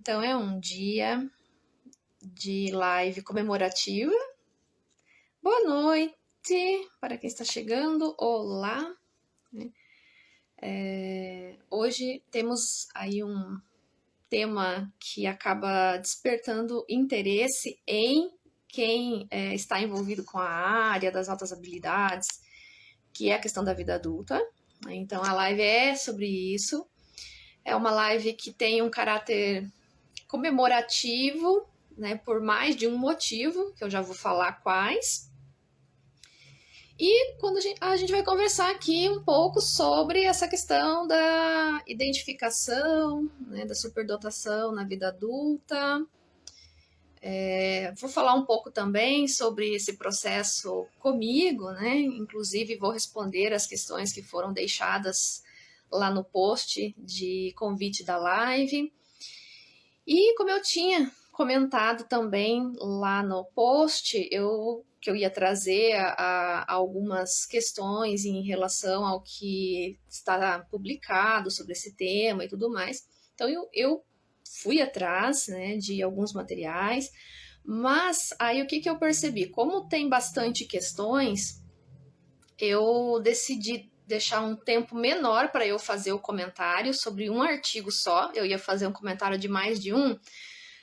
Então é um dia de live comemorativa. Boa noite para quem está chegando. Olá. Hoje temos aí um tema que acaba despertando interesse em quem está envolvido com a área das altas habilidades, que é a questão da vida adulta. Então a live é sobre isso. É uma live que tem um caráter comemorativo, né, por mais de um motivo, que eu já vou falar quais. E quando a gente vai conversar aqui um pouco sobre essa questão da identificação, né, da superdotação na vida adulta. Vou falar um pouco também sobre esse processo comigo, né? Inclusive vou responder as questões que foram deixadas lá no post de convite da live. E como eu tinha comentado também lá no post, que eu ia trazer algumas questões em relação ao que está publicado sobre esse tema e tudo mais. Então eu fui atrás, né, de alguns materiais, mas aí o que eu percebi? Como tem bastante questões, eu decidi deixar um tempo menor para eu fazer o comentário sobre um artigo só. Eu ia fazer um comentário de mais de um,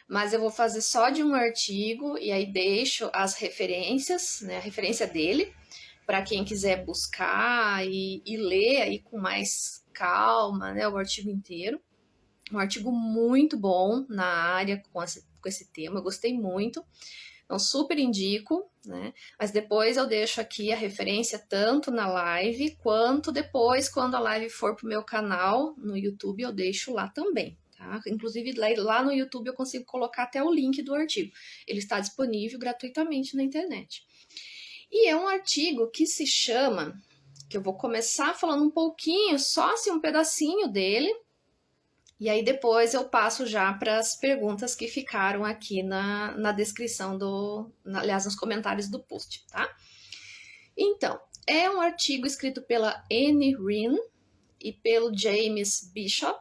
mas eu vou fazer só de um artigo e aí deixo as referências, né, a referência dele, para quem quiser buscar e ler aí com mais calma, né, o artigo inteiro. Um artigo muito bom na área com esse tema, eu gostei muito. Então, super indico, né? Mas depois eu deixo aqui a referência tanto na live, quanto depois, quando a live for pro meu canal no YouTube, eu deixo lá também, tá? Inclusive, lá no YouTube eu consigo colocar até o link do artigo. Ele está disponível gratuitamente na internet. E é um artigo que se chama, que eu vou começar falando um pouquinho, só assim um pedacinho dele, e aí depois eu passo já para as perguntas que ficaram aqui na descrição aliás, nos comentários do post, tá? Então, é um artigo escrito pela Anne Reen e pelo James Bishop,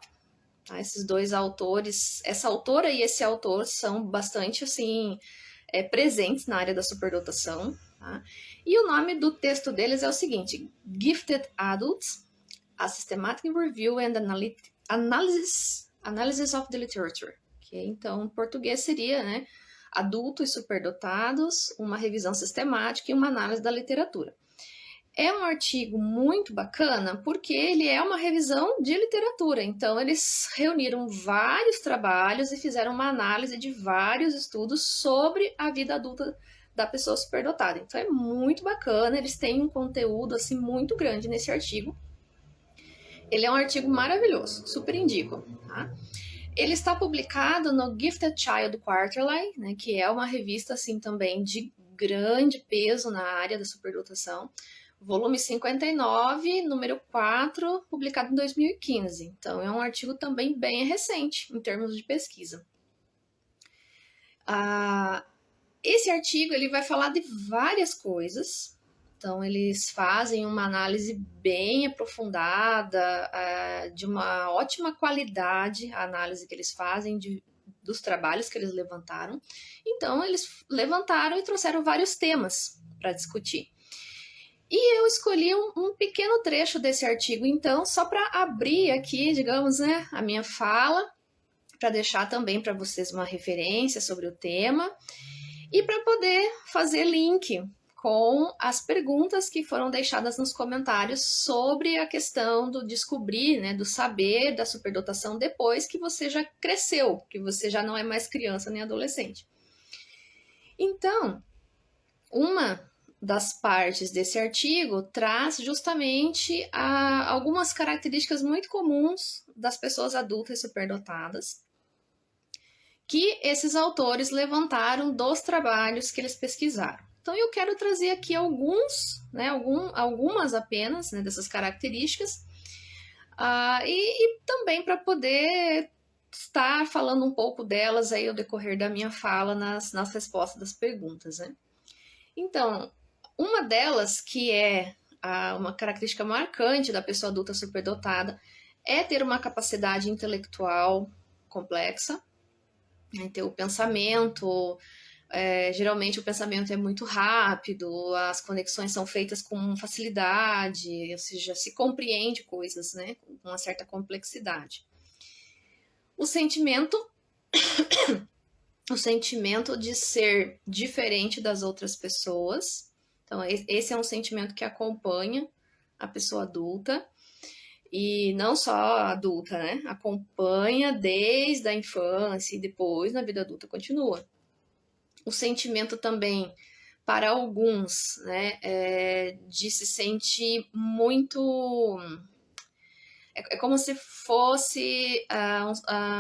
tá? Esses dois autores, essa autora e esse autor são bastante, assim, presentes na área da superdotação, tá? E o nome do texto deles é o seguinte: Gifted Adults, a Systematic Review and Analysis of the Literature, que então em português seria, né, adultos superdotados, uma revisão sistemática e uma análise da literatura. É um artigo muito bacana porque ele é uma revisão de literatura, então eles reuniram vários trabalhos e fizeram uma análise de vários estudos sobre a vida adulta da pessoa superdotada. Então é muito bacana, eles têm um conteúdo assim muito grande nesse artigo. Ele é um artigo maravilhoso, super indico, tá? Ele está publicado no Gifted Child Quarterly, né, que é uma revista assim também de grande peso na área da superdotação. Volume 59, número 4, publicado em 2015. Então, é um artigo também bem recente, em termos de pesquisa. Esse artigo ele vai falar de várias coisas. Então, eles fazem uma análise bem aprofundada, de uma ótima qualidade, a análise que eles fazem dos trabalhos que eles levantaram. Então, eles levantaram e trouxeram vários temas para discutir. E eu escolhi um pequeno trecho desse artigo, então, só para abrir aqui, digamos, né, a minha fala, para deixar também para vocês uma referência sobre o tema e para poder fazer link com as perguntas que foram deixadas nos comentários sobre a questão do descobrir, né, do saber da superdotação depois que você já cresceu, que você já não é mais criança nem adolescente. Então, uma das partes desse artigo traz justamente algumas características muito comuns das pessoas adultas superdotadas que esses autores levantaram dos trabalhos que eles pesquisaram. Então eu quero trazer aqui algumas apenas, né, dessas características, e também para poder estar falando um pouco delas aí ao decorrer da minha fala nas respostas das perguntas, né? Então, uma delas, que é uma característica marcante da pessoa adulta superdotada, é ter uma capacidade intelectual complexa. Então, o pensamento, geralmente o pensamento é muito rápido, as conexões são feitas com facilidade, ou seja, se compreende coisas, né, com uma certa complexidade. O sentimento, o sentimento de ser diferente das outras pessoas. Então, esse é um sentimento que acompanha a pessoa adulta. E não só adulta, né? Acompanha desde a infância e depois na vida adulta continua. O sentimento também, para alguns, né, de se sentir muito. É como se fosse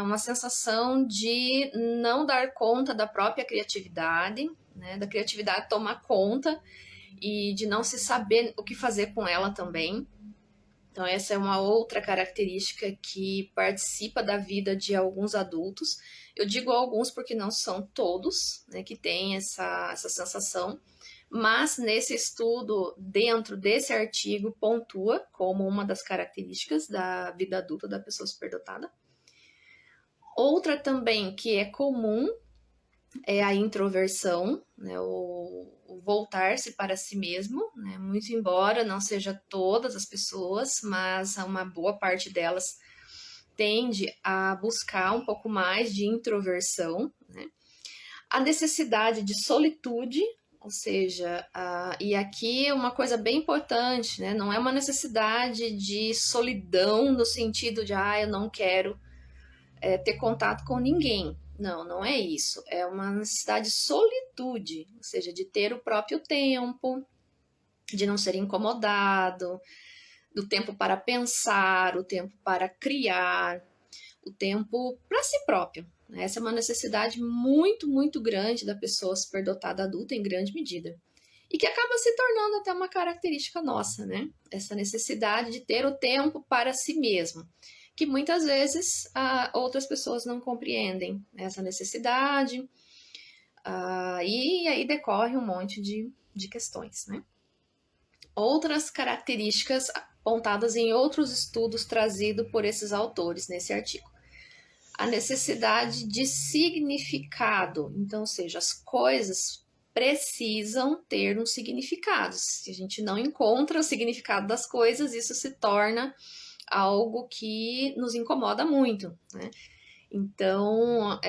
uma sensação de não dar conta da própria criatividade, né, da criatividade tomar conta e de não se saber o que fazer com ela também. Então, essa é uma outra característica que participa da vida de alguns adultos. Eu digo alguns porque não são todos, né, que têm essa sensação, mas nesse estudo, dentro desse artigo, pontua como uma das características da vida adulta da pessoa superdotada. Outra também que é comum é a introversão, né, o voltar-se para si mesmo, né, muito embora não seja todas as pessoas, mas uma boa parte delas tende a buscar um pouco mais de introversão, né. A necessidade de solitude, ou seja, e aqui uma coisa bem importante, né, não é uma necessidade de solidão no sentido de, eu não quero ter contato com ninguém. Não, não é isso. É uma necessidade de solitude, ou seja, de ter o próprio tempo, de não ser incomodado, do tempo para pensar, o tempo para criar, o tempo para si próprio. Essa é uma necessidade muito, muito grande da pessoa superdotada adulta, em grande medida. E que acaba se tornando até uma característica nossa, né? Essa necessidade de ter o tempo para si mesmo, que muitas vezes outras pessoas não compreendem essa necessidade, e aí decorre um monte de questões, né? Outras características apontadas em outros estudos trazidos por esses autores nesse artigo. A necessidade de significado, então, ou seja, as coisas precisam ter um significado. Se a gente não encontra o significado das coisas, isso se torna algo que nos incomoda muito, né? Então,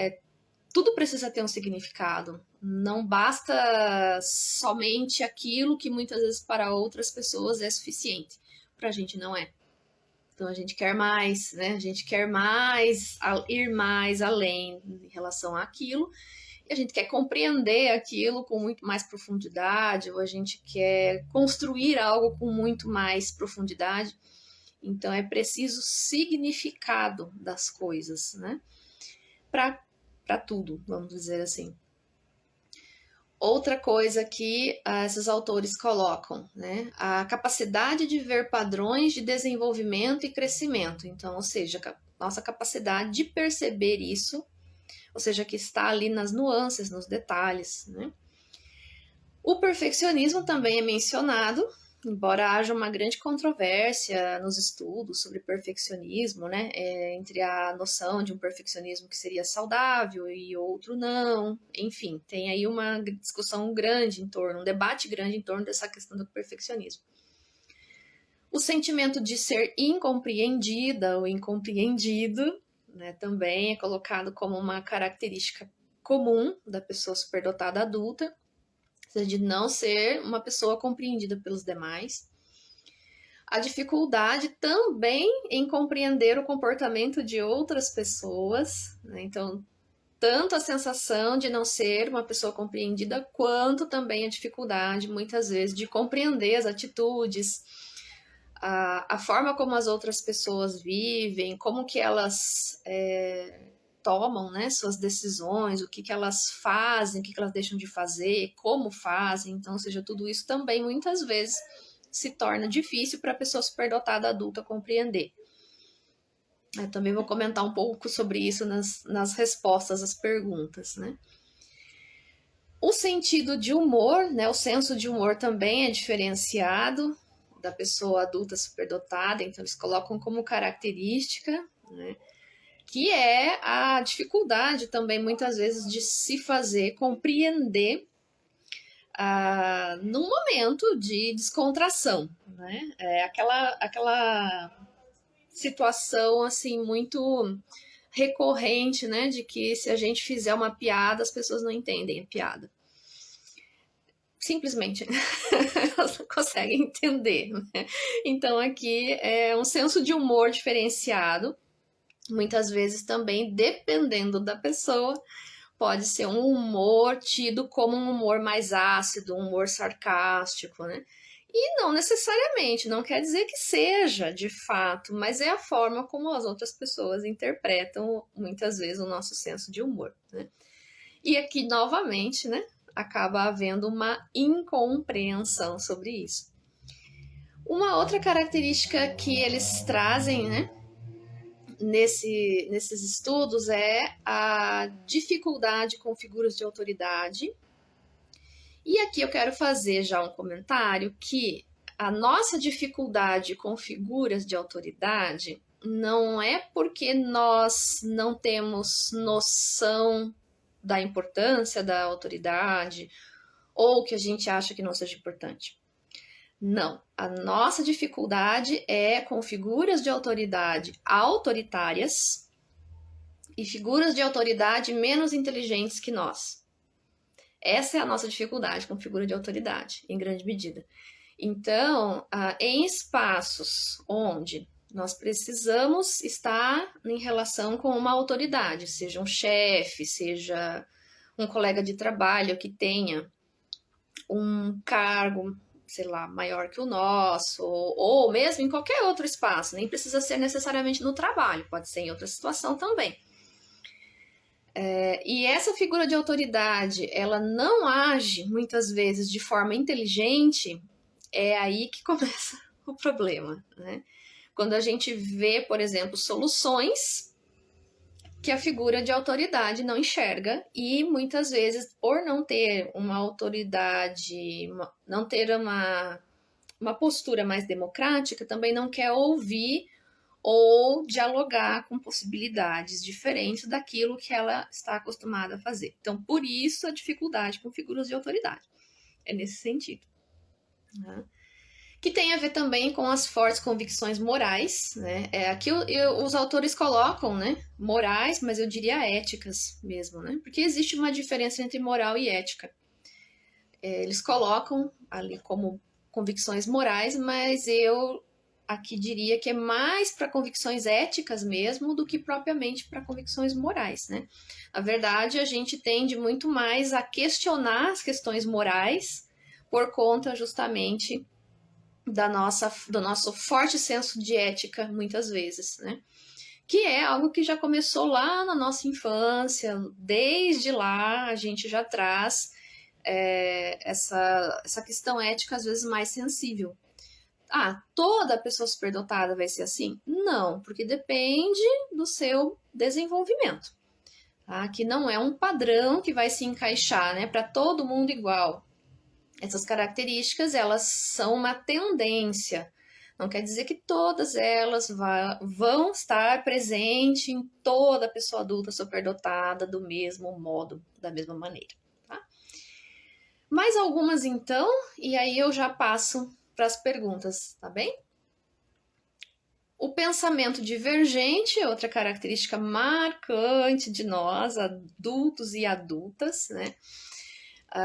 tudo precisa ter um significado. Não basta somente aquilo que muitas vezes para outras pessoas é suficiente. Para a gente não é. Então a gente quer mais, né? A gente quer mais, ir mais além em relação àquilo. E a gente quer compreender aquilo com muito mais profundidade, ou a gente quer construir algo com muito mais profundidade. Então é preciso significado das coisas, né? Para tudo, vamos dizer assim. Outra coisa que esses autores colocam, né? A capacidade de ver padrões de desenvolvimento e crescimento. Então, ou seja, nossa capacidade de perceber isso, ou seja, que está ali nas nuances, nos detalhes, né? O perfeccionismo também é mencionado, embora haja uma grande controvérsia nos estudos sobre perfeccionismo, né, entre a noção de um perfeccionismo que seria saudável e outro não, enfim, tem aí uma discussão grande em torno, um debate grande em torno dessa questão do perfeccionismo. O sentimento de ser incompreendida ou incompreendido, né, também é colocado como uma característica comum da pessoa superdotada adulta, de não ser uma pessoa compreendida pelos demais. A dificuldade também em compreender o comportamento de outras pessoas, né? Então, tanto a sensação de não ser uma pessoa compreendida, quanto também a dificuldade, muitas vezes, de compreender as atitudes, a forma como as outras pessoas vivem, como que elas tomam, né, suas decisões, o que elas fazem, o que elas deixam de fazer, como fazem. Então, ou seja, tudo isso também muitas vezes se torna difícil para a pessoa superdotada adulta compreender. Eu também vou comentar um pouco sobre isso nas respostas às perguntas, né? O sentido de humor, né, o senso de humor também é diferenciado da pessoa adulta superdotada, então eles colocam como característica, né? que é a dificuldade também, muitas vezes, de se fazer compreender num momento de descontração, né? É aquela situação, assim, muito recorrente, né? De que se a gente fizer uma piada, as pessoas não entendem a piada. Simplesmente elas não conseguem entender, né? Então aqui é um senso de humor diferenciado, muitas vezes também, dependendo da pessoa, pode ser um humor tido como um humor mais ácido, um humor sarcástico, né? E não necessariamente, não quer dizer que seja de fato, mas é a forma como as outras pessoas interpretam muitas vezes o nosso senso de humor, né? E aqui, novamente, né, acaba havendo uma incompreensão sobre isso. Uma outra característica que eles trazem, né, nesses estudos é a dificuldade com figuras de autoridade. E aqui eu quero fazer já um comentário que a nossa dificuldade com figuras de autoridade não é porque nós não temos noção da importância da autoridade ou que a gente acha que não seja importante. Não, a nossa dificuldade é com figuras de autoridade autoritárias e figuras de autoridade menos inteligentes que nós. Essa é a nossa dificuldade com figura de autoridade, em grande medida. Então, em espaços onde nós precisamos estar em relação com uma autoridade, seja um chefe, seja um colega de trabalho que tenha um cargo, sei lá, maior que o nosso, ou mesmo em qualquer outro espaço, nem precisa ser necessariamente no trabalho, pode ser em outra situação também. E essa figura de autoridade, ela não age muitas vezes de forma inteligente, é aí que começa o problema, né? Quando a gente vê, por exemplo, soluções que a figura de autoridade não enxerga e muitas vezes, por não ter uma autoridade, não ter uma postura mais democrática, também não quer ouvir ou dialogar com possibilidades diferentes daquilo que ela está acostumada a fazer. Então, por isso a dificuldade com figuras de autoridade. É nesse sentido. Né? Que tem a ver também com as fortes convicções morais, né? Aqui os autores colocam, né, morais, mas eu diria éticas mesmo, né? Porque existe uma diferença entre moral e ética. Eles colocam ali como convicções morais, mas eu aqui diria que é mais para convicções éticas mesmo do que propriamente para convicções morais, né? Na verdade, a gente tende muito mais a questionar as questões morais por conta justamente do nosso forte senso de ética, muitas vezes, né? Que é algo que já começou lá na nossa infância, desde lá a gente já traz essa questão ética às vezes mais sensível. Toda pessoa superdotada vai ser assim? Não, porque depende do seu desenvolvimento. Tá? Que não é um padrão que vai se encaixar, né, para todo mundo igual. Essas características, elas são uma tendência. Não quer dizer que todas elas vão estar presentes em toda pessoa adulta superdotada do mesmo modo, da mesma maneira. Tá? Mais algumas, então, e aí eu já passo para as perguntas, tá bem? O pensamento divergente, outra característica marcante de nós, adultos e adultas, né?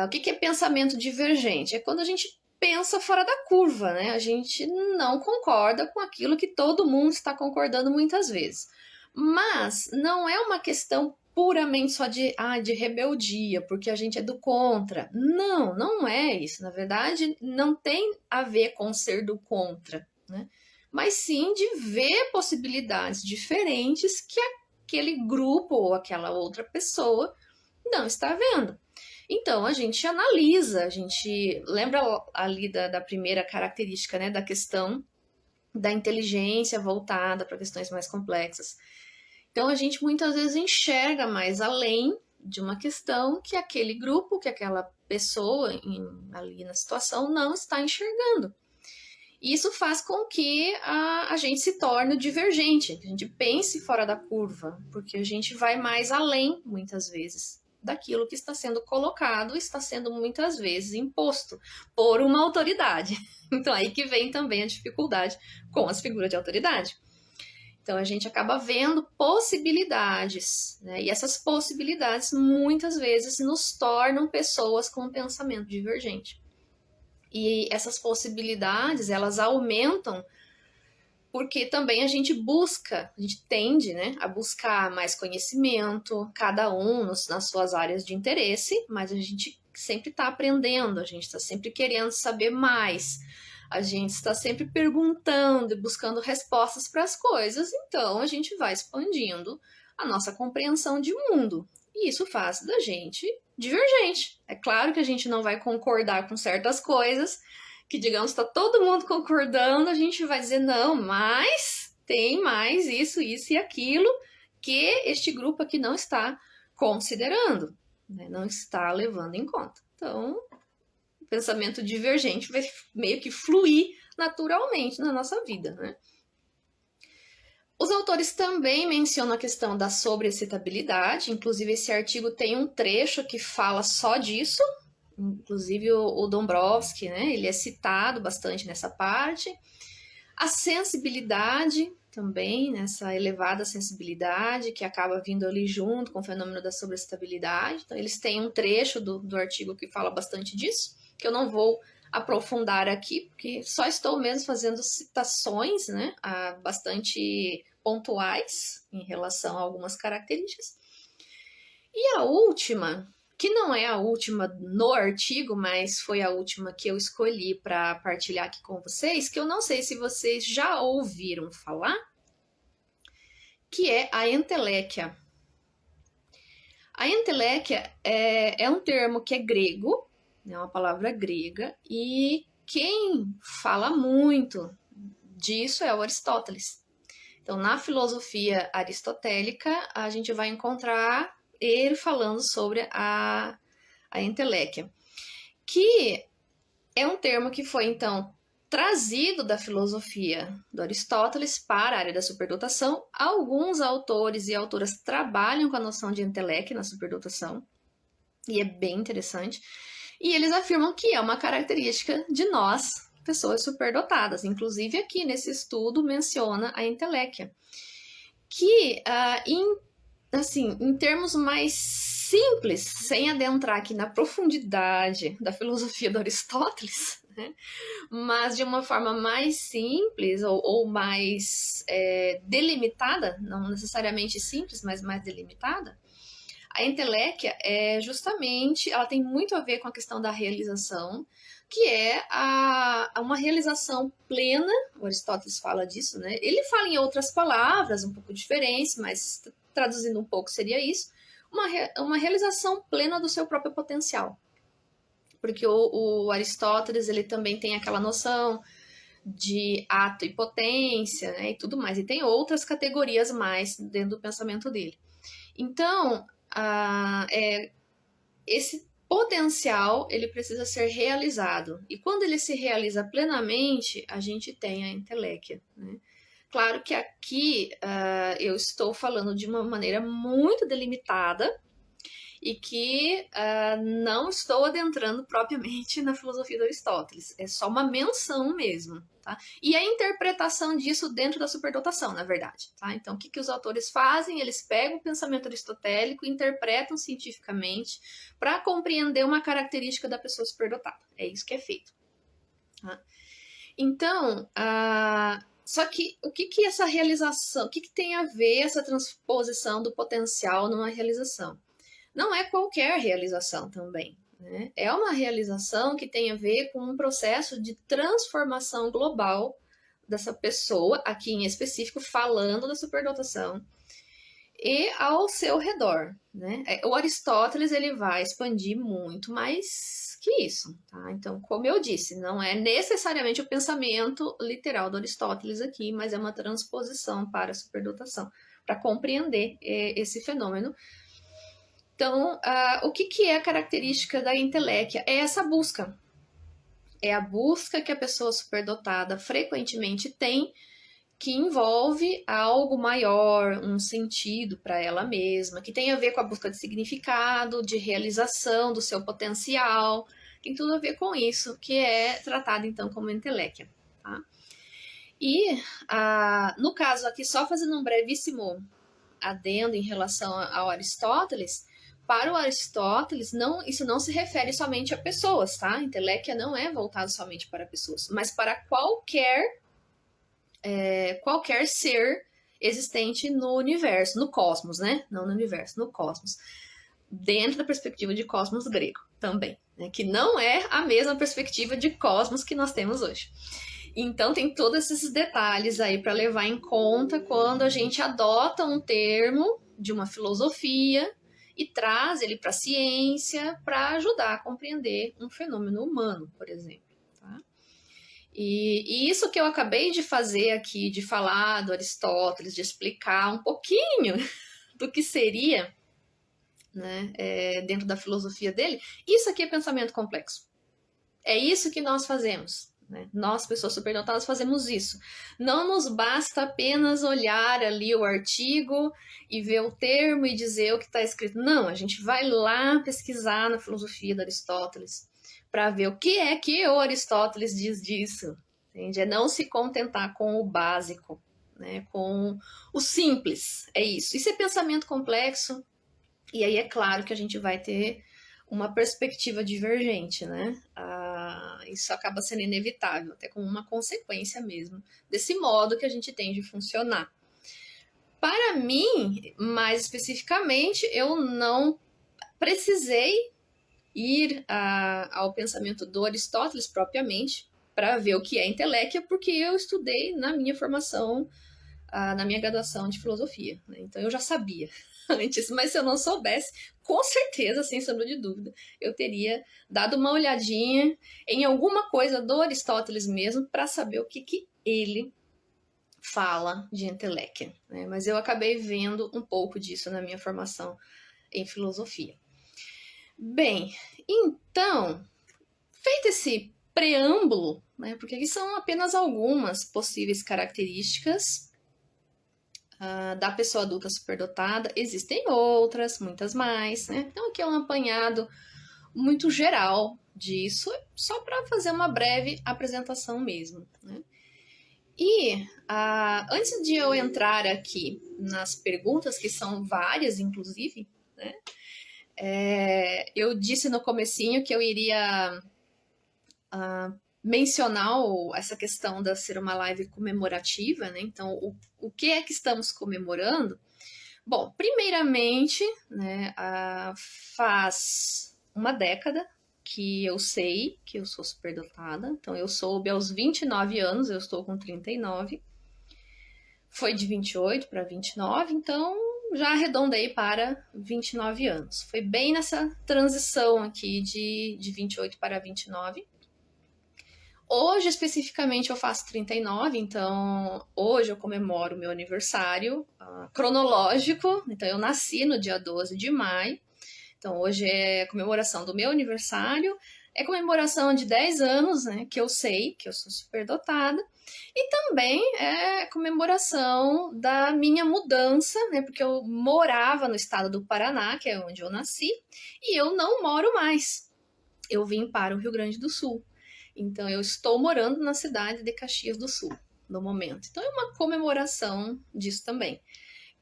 O que é pensamento divergente? É quando a gente pensa fora da curva, né? A gente não concorda com aquilo que todo mundo está concordando muitas vezes. Mas não é uma questão puramente só de rebeldia, porque a gente é do contra. Não, não é isso. Na verdade, não tem a ver com ser do contra, né? Mas sim de ver possibilidades diferentes que aquele grupo ou aquela outra pessoa não está vendo. Então, a gente analisa, a gente lembra ali da primeira característica, né, da questão da inteligência voltada para questões mais complexas. Então, a gente muitas vezes enxerga mais além de uma questão que aquele grupo, que aquela pessoa ali na situação não está enxergando. Isso faz com que a gente se torne divergente, que a gente pense fora da curva, porque a gente vai mais além, muitas vezes, daquilo que está sendo colocado, está sendo muitas vezes imposto por uma autoridade. Então, aí que vem também a dificuldade com as figuras de autoridade. Então, a gente acaba vendo possibilidades, né? E essas possibilidades, muitas vezes, nos tornam pessoas com um pensamento divergente. E essas possibilidades, elas aumentam porque também a gente busca, a gente tende, né, a buscar mais conhecimento, cada um nas suas áreas de interesse, mas a gente sempre está aprendendo, a gente está sempre querendo saber mais, a gente está sempre perguntando e buscando respostas para as coisas, então a gente vai expandindo a nossa compreensão de mundo. E isso faz da gente divergente. É claro que a gente não vai concordar com certas coisas, que digamos está todo mundo concordando, a gente vai dizer não, mas tem mais isso e aquilo que este grupo aqui não está considerando, né? Não está levando em conta. Então, o pensamento divergente vai meio que fluir naturalmente na nossa vida, né? Os autores também mencionam a questão da sobreexcitabilidade, inclusive esse artigo tem um trecho que fala só disso, inclusive o Dombrowski, né, ele é citado bastante nessa parte. A sensibilidade também, nessa elevada sensibilidade que acaba vindo ali junto com o fenômeno da sobreexcitabilidade. Então, eles têm um trecho do artigo que fala bastante disso, que eu não vou aprofundar aqui, porque só estou mesmo fazendo citações, né, bastante pontuais em relação a algumas características. E a última, que não é a última no artigo, mas foi a última que eu escolhi para partilhar aqui com vocês, que eu não sei se vocês já ouviram falar, que é a enteléquia. A enteléquia é um termo que é grego, é uma palavra grega, e quem fala muito disso é o Aristóteles. Então, na filosofia aristotélica, a gente vai encontrar ele falando sobre a enteléquia, que é um termo que foi, então, trazido da filosofia do Aristóteles para a área da superdotação. Alguns autores e autoras trabalham com a noção de enteléquia na superdotação, e é bem interessante. E eles afirmam que é uma característica de nós, pessoas superdotadas. Inclusive, aqui nesse estudo menciona a enteléquia, que em termos mais simples, sem adentrar aqui na profundidade da filosofia do Aristóteles, né? Mas de uma forma mais simples ou mais delimitada, não necessariamente simples, mas mais delimitada, a enteléquia é justamente, ela tem muito a ver com a questão da realização, que é uma realização plena, o Aristóteles fala disso, né? Ele fala em outras palavras, um pouco diferentes, mas traduzindo um pouco seria isso, uma realização plena do seu próprio potencial. Porque o Aristóteles, ele também tem aquela noção de ato e potência, né, e tudo mais, e tem outras categorias mais dentro do pensamento dele. Então, esse potencial, ele precisa ser realizado. E quando ele se realiza plenamente, a gente tem a enteléquia, né? Claro que aqui eu estou falando de uma maneira muito delimitada e que não estou adentrando propriamente na filosofia de Aristóteles. É só uma menção mesmo, tá? E a interpretação disso dentro da superdotação, na verdade, tá? Então, o que os autores fazem? Eles pegam o pensamento aristotélico e interpretam cientificamente para compreender uma característica da pessoa superdotada. É isso que é feito. Tá? Então, só que o que essa realização, o que tem a ver essa transposição do potencial numa realização? Não é qualquer realização também, né? É uma realização que tem a ver com um processo de transformação global dessa pessoa, aqui em específico, falando da superdotação, e ao seu redor, né? O Aristóteles, ele vai expandir muito mais que isso, tá? Então, como eu disse, não é necessariamente o pensamento literal do Aristóteles aqui, mas é uma transposição para a superdotação, para compreender esse fenômeno. Então, o que é a característica da enteléquia? É essa busca. é a busca que a pessoa superdotada frequentemente tem, que envolve algo maior, um sentido para ela mesma, que tem a ver com a busca de significado, de realização do seu potencial, tem tudo a ver com isso, que é tratado então como entelequia. Tá? E no caso aqui, só fazendo um brevíssimo adendo em relação ao Aristóteles, para o Aristóteles, isso não se refere somente a pessoas, tá? Entelequia não é voltado somente para pessoas, mas para qualquer ser existente no universo, no cosmos, né? Não no universo, no cosmos. Dentro da perspectiva de cosmos grego também, né? Que não é a mesma perspectiva de cosmos que nós temos hoje. Então tem todos esses detalhes aí para levar em conta quando a gente adota um termo de uma filosofia e traz ele para a ciência para ajudar a compreender um fenômeno humano, por exemplo. Tá? E isso que eu acabei de fazer aqui, de falar do Aristóteles, de explicar um pouquinho do que seria, né, dentro da filosofia dele, isso aqui é pensamento complexo. É isso que nós fazemos. Né? Nós, pessoas superdotadas, fazemos isso. Não nos basta apenas olhar ali o artigo e ver o termo e dizer o que está escrito. Não, a gente vai lá pesquisar na filosofia de Aristóteles para ver o que é que o Aristóteles diz disso. Entende? É não se contentar com o básico, né? Com o simples. É isso. Isso é pensamento complexo. E aí é claro que a gente vai ter uma perspectiva divergente, né? Isso acaba sendo inevitável, até como uma consequência mesmo desse modo que a gente tem de funcionar. Para mim, mais especificamente, eu não precisei ir ao pensamento do Aristóteles propriamente para ver o que é entelequia, porque eu estudei na minha formação, na minha graduação de filosofia. Né? Então eu já sabia antes, mas se eu não soubesse, com certeza, sem sombra de dúvida, eu teria dado uma olhadinha em alguma coisa do Aristóteles mesmo para saber o que ele fala de entelequia. Né? Mas eu acabei vendo um pouco disso na minha formação em filosofia. Bem, então, feito esse preâmbulo, né, porque aqui são apenas algumas possíveis características da pessoa adulta superdotada, existem outras, muitas mais, né? Então aqui é um apanhado muito geral disso, só para fazer uma breve apresentação mesmo, né? E antes de eu entrar aqui nas perguntas, que são várias, inclusive, né? Eu disse no comecinho que eu iria mencionar essa questão de ser uma live comemorativa, né? Então, o que é que estamos comemorando? Bom, primeiramente, né, faz uma década que eu sei que eu sou superdotada. Então, eu soube aos 29 anos, eu estou com 39. Foi de 28 para 29, então já arredondei para 29 anos. Foi bem nessa transição aqui de 28 para 29. Hoje, especificamente, eu faço 39, então hoje eu comemoro o meu aniversário cronológico. Então, eu nasci no dia 12 de maio. Então, hoje é comemoração do meu aniversário, é comemoração de 10 anos, né, que eu sei que eu sou superdotada. E também é comemoração da minha mudança, né, porque eu morava no estado do Paraná, que é onde eu nasci, e eu não moro mais. Eu vim para o Rio Grande do Sul. Então, eu estou morando na cidade de Caxias do Sul, no momento. Então, é uma comemoração disso também,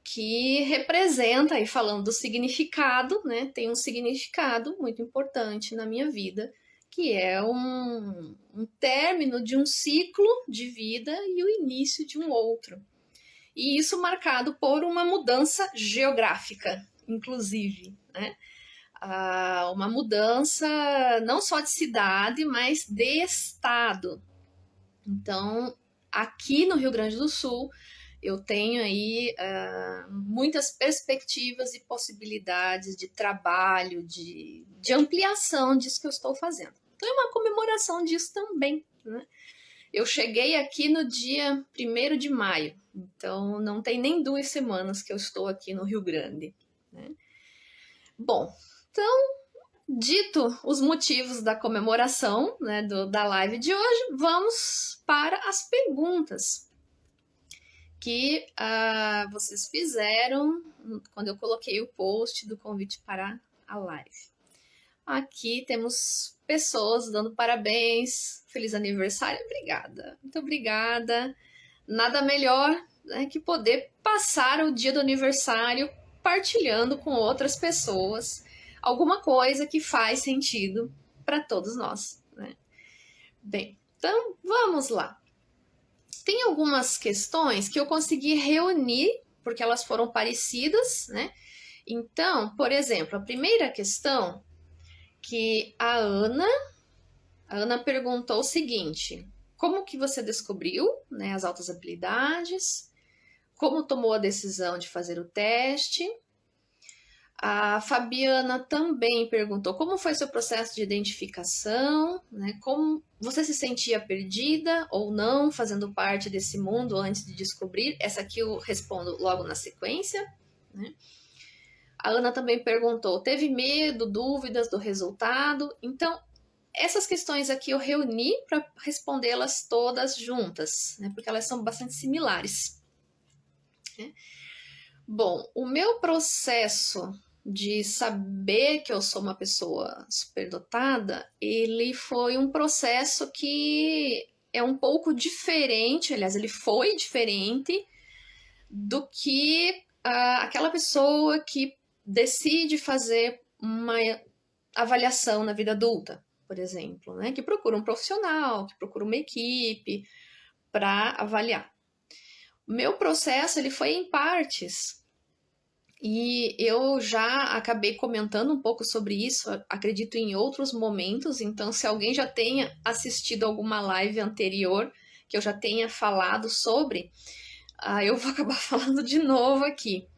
que representa, aí falando do significado, né, tem um significado muito importante na minha vida, que é um término de um ciclo de vida e o início de um outro. E isso marcado por uma mudança geográfica, inclusive, né? Uma mudança não só de cidade, mas de estado. Então, aqui no Rio Grande do Sul, eu tenho aí muitas perspectivas e possibilidades de trabalho, de ampliação disso que eu estou fazendo. Então, é uma comemoração disso também, né? Eu cheguei aqui no dia 1º de maio, então não tem nem 2 semanas que eu estou aqui no Rio Grande, né? Bom, então Dito os motivos da comemoração, né, da live de hoje, vamos para as perguntas que vocês fizeram quando eu coloquei o post do convite para a live. Aqui temos pessoas dando parabéns, feliz aniversário, obrigada, muito obrigada. Nada melhor, né, que poder passar o dia do aniversário partilhando com outras pessoas alguma coisa que faz sentido para todos nós, né? Bem, então vamos lá. Tem algumas questões que eu consegui reunir porque elas foram parecidas, né? Então, por exemplo, a primeira questão que a Ana perguntou o seguinte: como que você descobriu, né, as altas habilidades? Como tomou a decisão de fazer o teste? A Fabiana também perguntou como foi seu processo de identificação, né? Como você se sentia perdida ou não fazendo parte desse mundo antes de descobrir? Essa aqui eu respondo logo na sequência, né? A Ana também perguntou, teve medo, dúvidas do resultado? Então, essas questões aqui eu reuni para respondê-las todas juntas, né? Porque elas são bastante similares, né? Bom, o meu processo de saber que eu sou uma pessoa superdotada, ele foi um processo que é um pouco diferente, aliás, ele foi diferente do que aquela pessoa que decide fazer uma avaliação na vida adulta, por exemplo, né? Que procura um profissional, que procura uma equipe para avaliar. O meu processo ele foi em partes. E eu já acabei comentando um pouco sobre isso, acredito em outros momentos, então se alguém já tenha assistido alguma live anterior que eu já tenha falado sobre, eu vou acabar falando de novo aqui.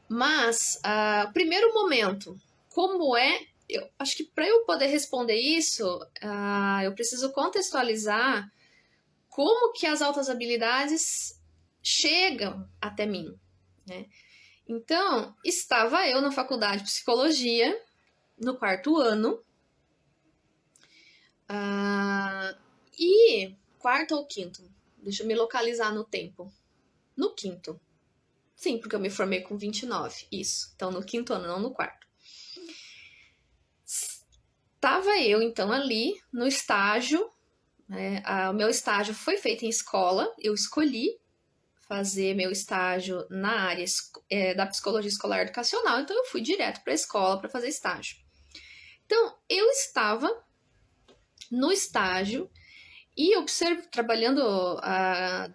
Mas, primeiro momento, como eu acho que para eu poder responder isso, eu preciso contextualizar como que as altas habilidades chegam até mim, né? Então, estava eu na faculdade de psicologia, no 4º ano, e 4º ou 5º, deixa eu me localizar no tempo, no 5º, sim, porque eu me formei com 29, isso, então no 5º ano, não no 4º. Estava eu, então, ali no estágio, né? O meu estágio foi feito em escola, eu escolhi fazer meu estágio na área da psicologia escolar educacional, então eu fui direto para a escola para fazer estágio. Então, eu estava no estágio e trabalhando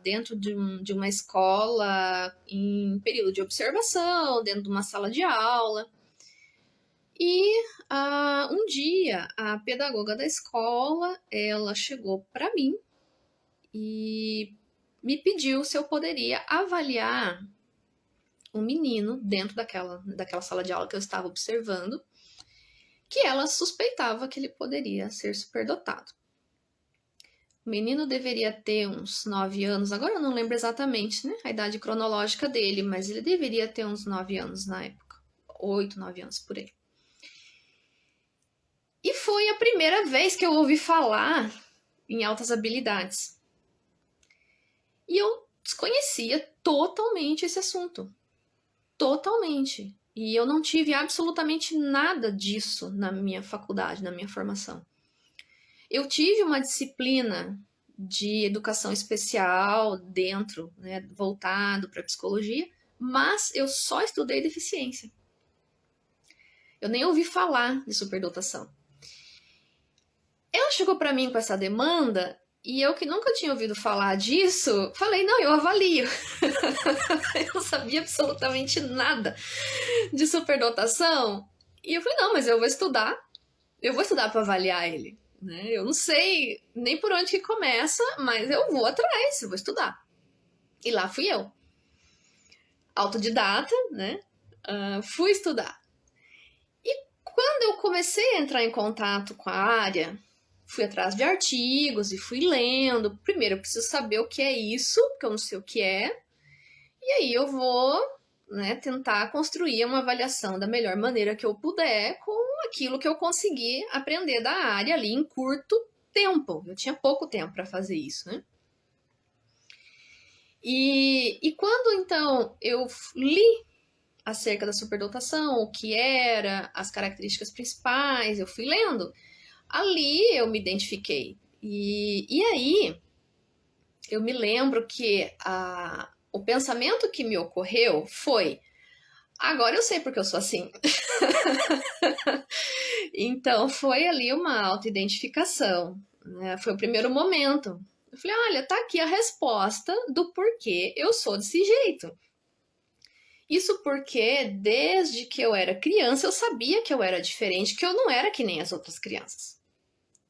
dentro de uma escola em período de observação, dentro de uma sala de aula. E um dia, a pedagoga da escola, ela chegou para mim e me pediu se eu poderia avaliar um menino dentro daquela sala de aula que eu estava observando, que ela suspeitava que ele poderia ser superdotado. O menino deveria ter uns 9 anos, agora eu não lembro exatamente, né, a idade cronológica dele, mas ele deveria ter uns 9 anos na época, 8, 9 anos por aí. E foi a primeira vez que eu ouvi falar em altas habilidades. E eu desconhecia totalmente esse assunto. Totalmente. E eu não tive absolutamente nada disso na minha faculdade, na minha formação. Eu tive uma disciplina de educação especial dentro, né, voltado para psicologia, mas eu só estudei deficiência. Eu nem ouvi falar de superdotação. Ela chegou para mim com essa demanda e eu, que nunca tinha ouvido falar disso, falei, não, eu avalio. Eu não sabia absolutamente nada de superdotação. E eu falei, não, mas eu vou estudar para avaliar ele, né? Eu não sei nem por onde que começa, mas eu vou atrás, eu vou estudar. E lá fui eu. Autodidata, né? Fui estudar. E quando eu comecei a entrar em contato com a área, fui atrás de artigos e fui lendo. Primeiro eu preciso saber o que é isso, porque eu não sei o que é. E aí eu vou né, tentar construir uma avaliação da melhor maneira que eu puder com aquilo que eu consegui aprender da área ali em curto tempo. Eu tinha pouco tempo para fazer isso, né? E quando então eu li acerca da superdotação, o que era, as características principais, eu fui lendo. Ali eu me identifiquei. E aí eu me lembro que o pensamento que me ocorreu foi: agora eu sei porque eu sou assim. Então foi ali uma autoidentificação, né? Foi o primeiro momento. Eu falei: olha, tá aqui a resposta do porquê eu sou desse jeito. Isso porque desde que eu era criança eu sabia que eu era diferente, que eu não era que nem as outras crianças.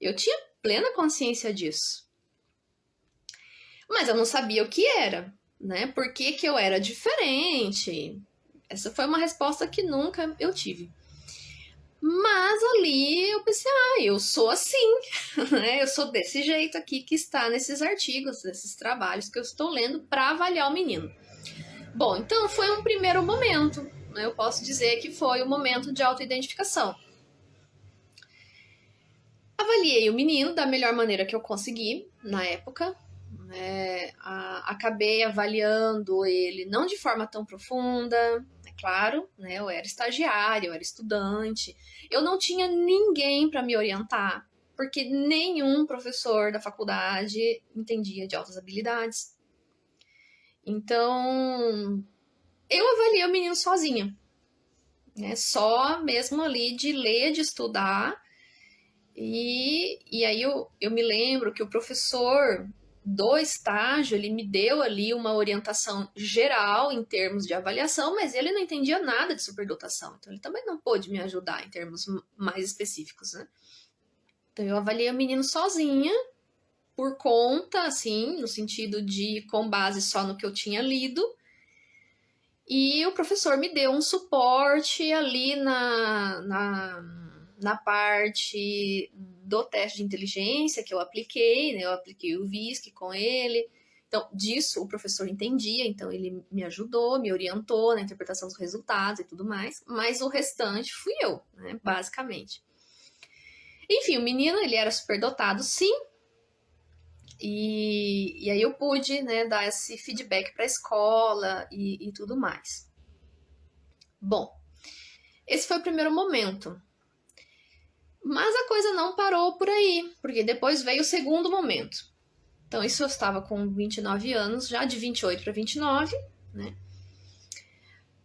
Eu tinha plena consciência disso. Mas eu não sabia o que era, né? Por que eu era diferente? Essa foi uma resposta que nunca eu tive. Mas ali eu pensei, eu sou assim, né? Eu sou desse jeito aqui que está nesses artigos, nesses trabalhos que eu estou lendo para avaliar o menino. Bom, então foi um primeiro momento, né? Eu posso dizer que foi um momento de autoidentificação. Avaliei o menino da melhor maneira que eu consegui na época, né? Acabei avaliando ele não de forma tão profunda, é claro, né? Eu era estagiária, eu era estudante, eu não tinha ninguém para me orientar, porque nenhum professor da faculdade entendia de altas habilidades. Então, eu avaliei o menino sozinha, né? Só mesmo ali de ler, de estudar. E aí eu me lembro que o professor do estágio, ele me deu ali uma orientação geral em termos de avaliação, mas ele não entendia nada de superdotação, então ele também não pôde me ajudar em termos mais específicos, né? Então eu avaliei o menino sozinha, por conta, assim, no sentido de com base só no que eu tinha lido, e o professor me deu um suporte ali na parte do teste de inteligência que eu apliquei, né? Eu apliquei o VISC com ele. Então, disso o professor entendia, então ele me ajudou, me orientou na interpretação dos resultados e tudo mais, mas o restante fui eu, né? Basicamente. Enfim, o menino, ele era superdotado, sim, e aí eu pude, né, dar esse feedback para a escola e tudo mais. Bom, esse foi o primeiro momento. Mas a coisa não parou por aí, porque depois veio o segundo momento. Então, isso eu estava com 29 anos, já de 28 para 29, né?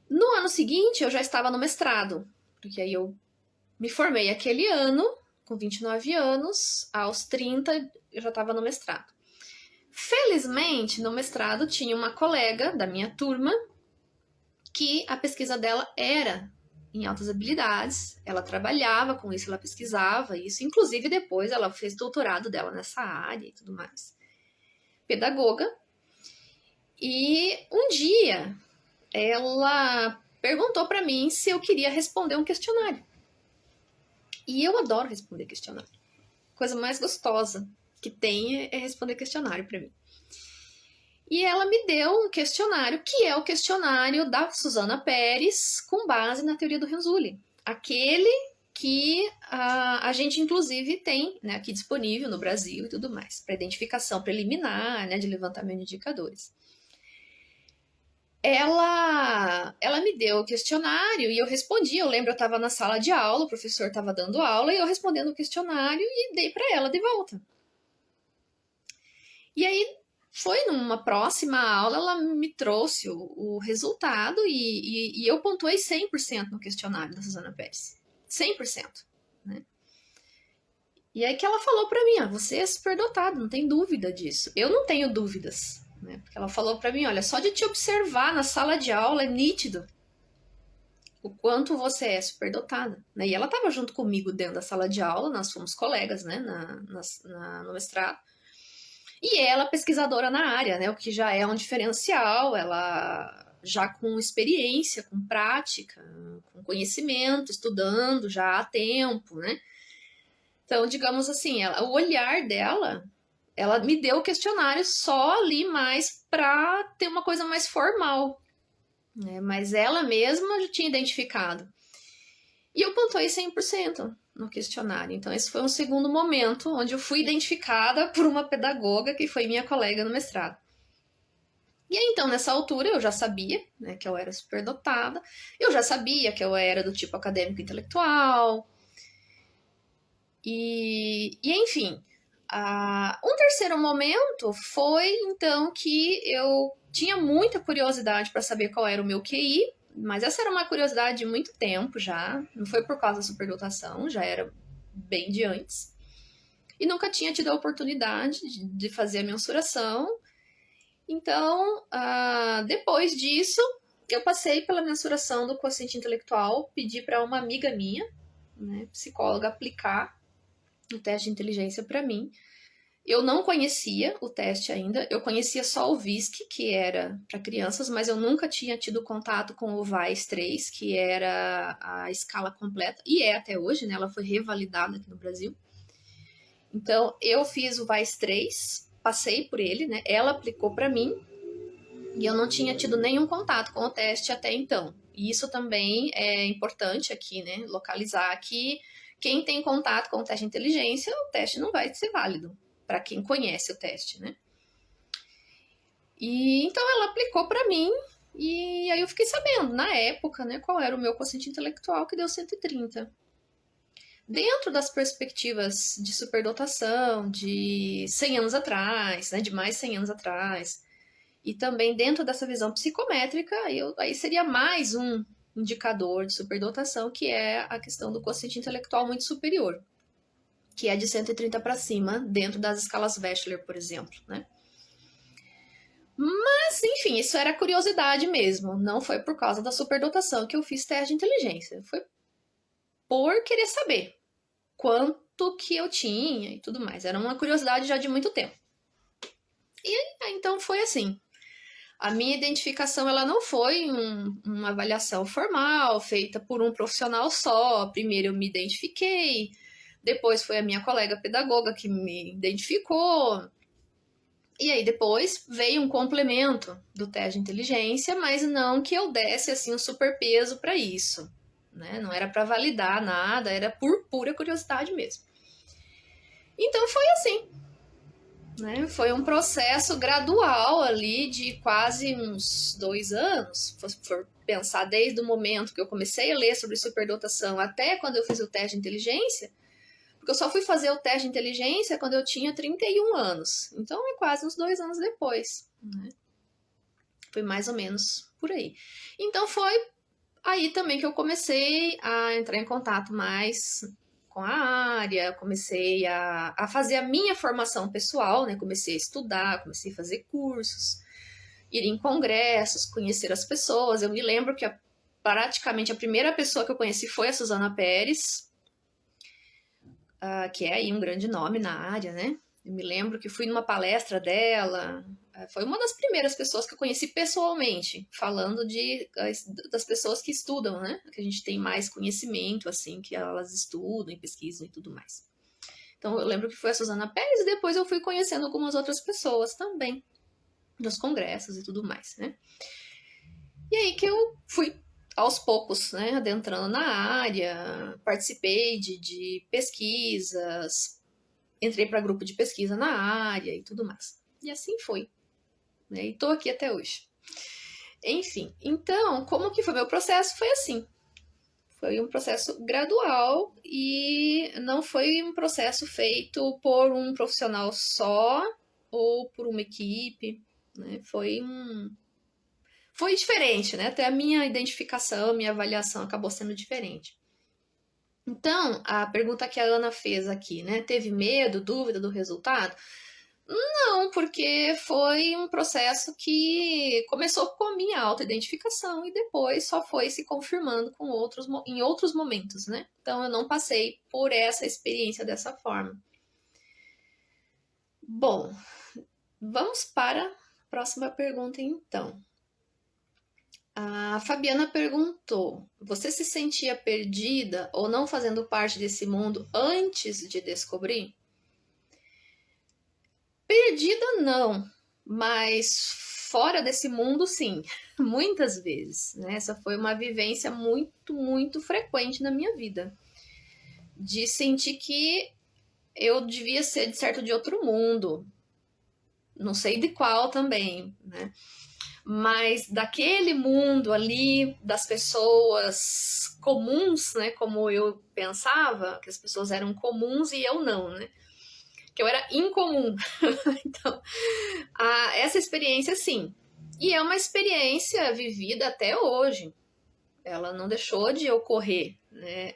No ano seguinte, eu já estava no mestrado, porque aí eu me formei aquele ano, com 29 anos, aos 30 eu já estava no mestrado. Felizmente, no mestrado tinha uma colega da minha turma que a pesquisa dela era em altas habilidades, ela trabalhava com isso, ela pesquisava isso, inclusive depois ela fez doutorado dela nessa área e tudo mais. Pedagoga. E um dia ela perguntou para mim se eu queria responder um questionário. E eu adoro responder questionário. Coisa mais gostosa que tem é responder questionário para mim. E ela me deu um questionário, que é o questionário da Susana Pérez, com base na teoria do Renzulli. Aquele que a gente, inclusive, tem, né, aqui disponível no Brasil e tudo mais, para identificação preliminar, né, de levantamento de indicadores. Ela me deu o questionário e eu respondi. Eu lembro, eu estava na sala de aula, o professor estava dando aula e eu respondendo o questionário e dei para ela de volta. E aí, foi numa próxima aula, ela me trouxe o resultado e eu pontuei 100% no questionário da Susana Pérez. 100%. Né? E aí que ela falou para mim, você é superdotado, não tem dúvida disso. Eu não tenho dúvidas. Né? Porque ela falou para mim, olha, só de te observar na sala de aula é nítido o quanto você é superdotada. Né? E ela estava junto comigo dentro da sala de aula, nós fomos colegas, né, no mestrado. E ela pesquisadora na área, né, o que já é um diferencial, ela já com experiência, com prática, com conhecimento, estudando já há tempo, né? Então, digamos assim, o olhar dela, ela me deu o questionário só ali mais para ter uma coisa mais formal. né? Mas ela mesma já tinha identificado. E eu pontuei 100% no questionário. Então, esse foi um segundo momento onde eu fui identificada por uma pedagoga que foi minha colega no mestrado. E aí, então, nessa altura, eu já sabia, né, que eu era superdotada, eu já sabia que eu era do tipo acadêmico intelectual, enfim. Um terceiro momento foi, então, que eu tinha muita curiosidade para saber qual era o meu QI, mas essa era uma curiosidade de muito tempo já, não foi por causa da superdotação, já era bem de antes. E nunca tinha tido a oportunidade de fazer a mensuração. Então, depois disso, eu passei pela mensuração do quociente intelectual, pedi para uma amiga minha, né, psicóloga, aplicar o teste de inteligência para mim. Eu não conhecia o teste ainda, eu conhecia só o VISC, que era para crianças, mas eu nunca tinha tido contato com o VAIS-3, que era a escala completa, e é até hoje, né? Ela foi revalidada aqui no Brasil. Então, eu fiz o VAIS-3, passei por ele, né? Ela aplicou para mim, e eu não tinha tido nenhum contato com o teste até então. E isso também é importante aqui, né? Localizar que quem tem contato com o teste de inteligência, o teste não vai ser válido para quem conhece o teste, né? E então ela aplicou para mim e aí eu fiquei sabendo, na época, né, qual era o meu quociente intelectual, que deu 130. Dentro das perspectivas de superdotação de 100 anos atrás, né, de mais 100 anos atrás, e também dentro dessa visão psicométrica, aí seria mais um indicador de superdotação, que é a questão do quociente intelectual muito superior, que é de 130 para cima, dentro das escalas Wechsler, por exemplo, né? Mas, enfim, isso era curiosidade mesmo. Não foi por causa da superdotação que eu fiz teste de inteligência. Foi por querer saber quanto que eu tinha e tudo mais. Era uma curiosidade já de muito tempo. E então foi assim. A minha identificação ela não foi uma avaliação formal, feita por um profissional só. Primeiro eu me identifiquei, depois foi a minha colega pedagoga que me identificou. E aí depois veio um complemento do teste de inteligência, mas não que eu desse assim um super peso para isso, né? Não era para validar nada, era por pura curiosidade mesmo. Então foi assim, né? Foi um processo gradual ali de quase uns 2 anos, se for pensar desde o momento que eu comecei a ler sobre superdotação até quando eu fiz o teste de inteligência. Porque eu só fui fazer o teste de inteligência quando eu tinha 31 anos. Então é quase uns 2 anos depois, né? Foi mais ou menos por aí. Então foi aí também que eu comecei a entrar em contato mais com a área, comecei a fazer a minha formação pessoal, né? Comecei a estudar, comecei a fazer cursos, ir em congressos, conhecer as pessoas. Eu me lembro que praticamente a primeira pessoa que eu conheci foi a Suzana Pérez, que é aí um grande nome na área, né? Eu me lembro que fui numa palestra dela, foi uma das primeiras pessoas que eu conheci pessoalmente, falando das pessoas que estudam, né? Que a gente tem mais conhecimento, assim, que elas estudam e pesquisam e tudo mais. Então eu lembro que foi a Suzana Pérez e depois eu fui conhecendo algumas outras pessoas também, nos congressos e tudo mais, né? E aí que eu fui aos poucos, né, adentrando na área, participei de pesquisas, entrei para grupo de pesquisa na área e tudo mais. E assim foi, né, e tô aqui até hoje. Enfim, então, como que foi meu processo? Foi assim, foi um processo gradual e não foi um processo feito por um profissional só ou por uma equipe, né, foi diferente, né? Até a minha identificação, minha avaliação acabou sendo diferente. Então, a pergunta que a Ana fez aqui, né? Teve medo, dúvida do resultado? Não, porque foi um processo que começou com a minha autoidentificação e depois só foi se confirmando em outros momentos, né? Então, eu não passei por essa experiência dessa forma. Bom, vamos para a próxima pergunta, então. A Fabiana perguntou: você se sentia perdida ou não fazendo parte desse mundo antes de descobrir? Perdida não, mas fora desse mundo sim. muitas vezes, né? Essa foi uma vivência muito, muito frequente na minha vida, de sentir que eu devia ser de certo de outro mundo, não sei de qual também, né? Mas daquele mundo ali, das pessoas comuns, né? Como eu pensava, que as pessoas eram comuns e eu não, né? Que eu era incomum. Então, essa experiência, sim. E é uma experiência vivida até hoje. Ela não deixou de ocorrer, né?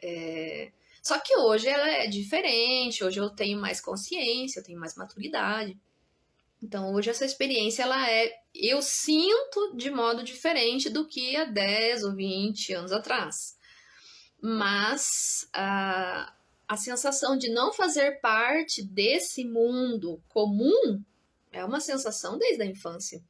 Só que hoje ela é diferente, hoje eu tenho mais consciência, eu tenho mais maturidade. Então, hoje essa experiência, eu sinto de modo diferente do que há 10 ou 20 anos atrás. Mas a sensação de não fazer parte desse mundo comum é uma sensação desde a infância.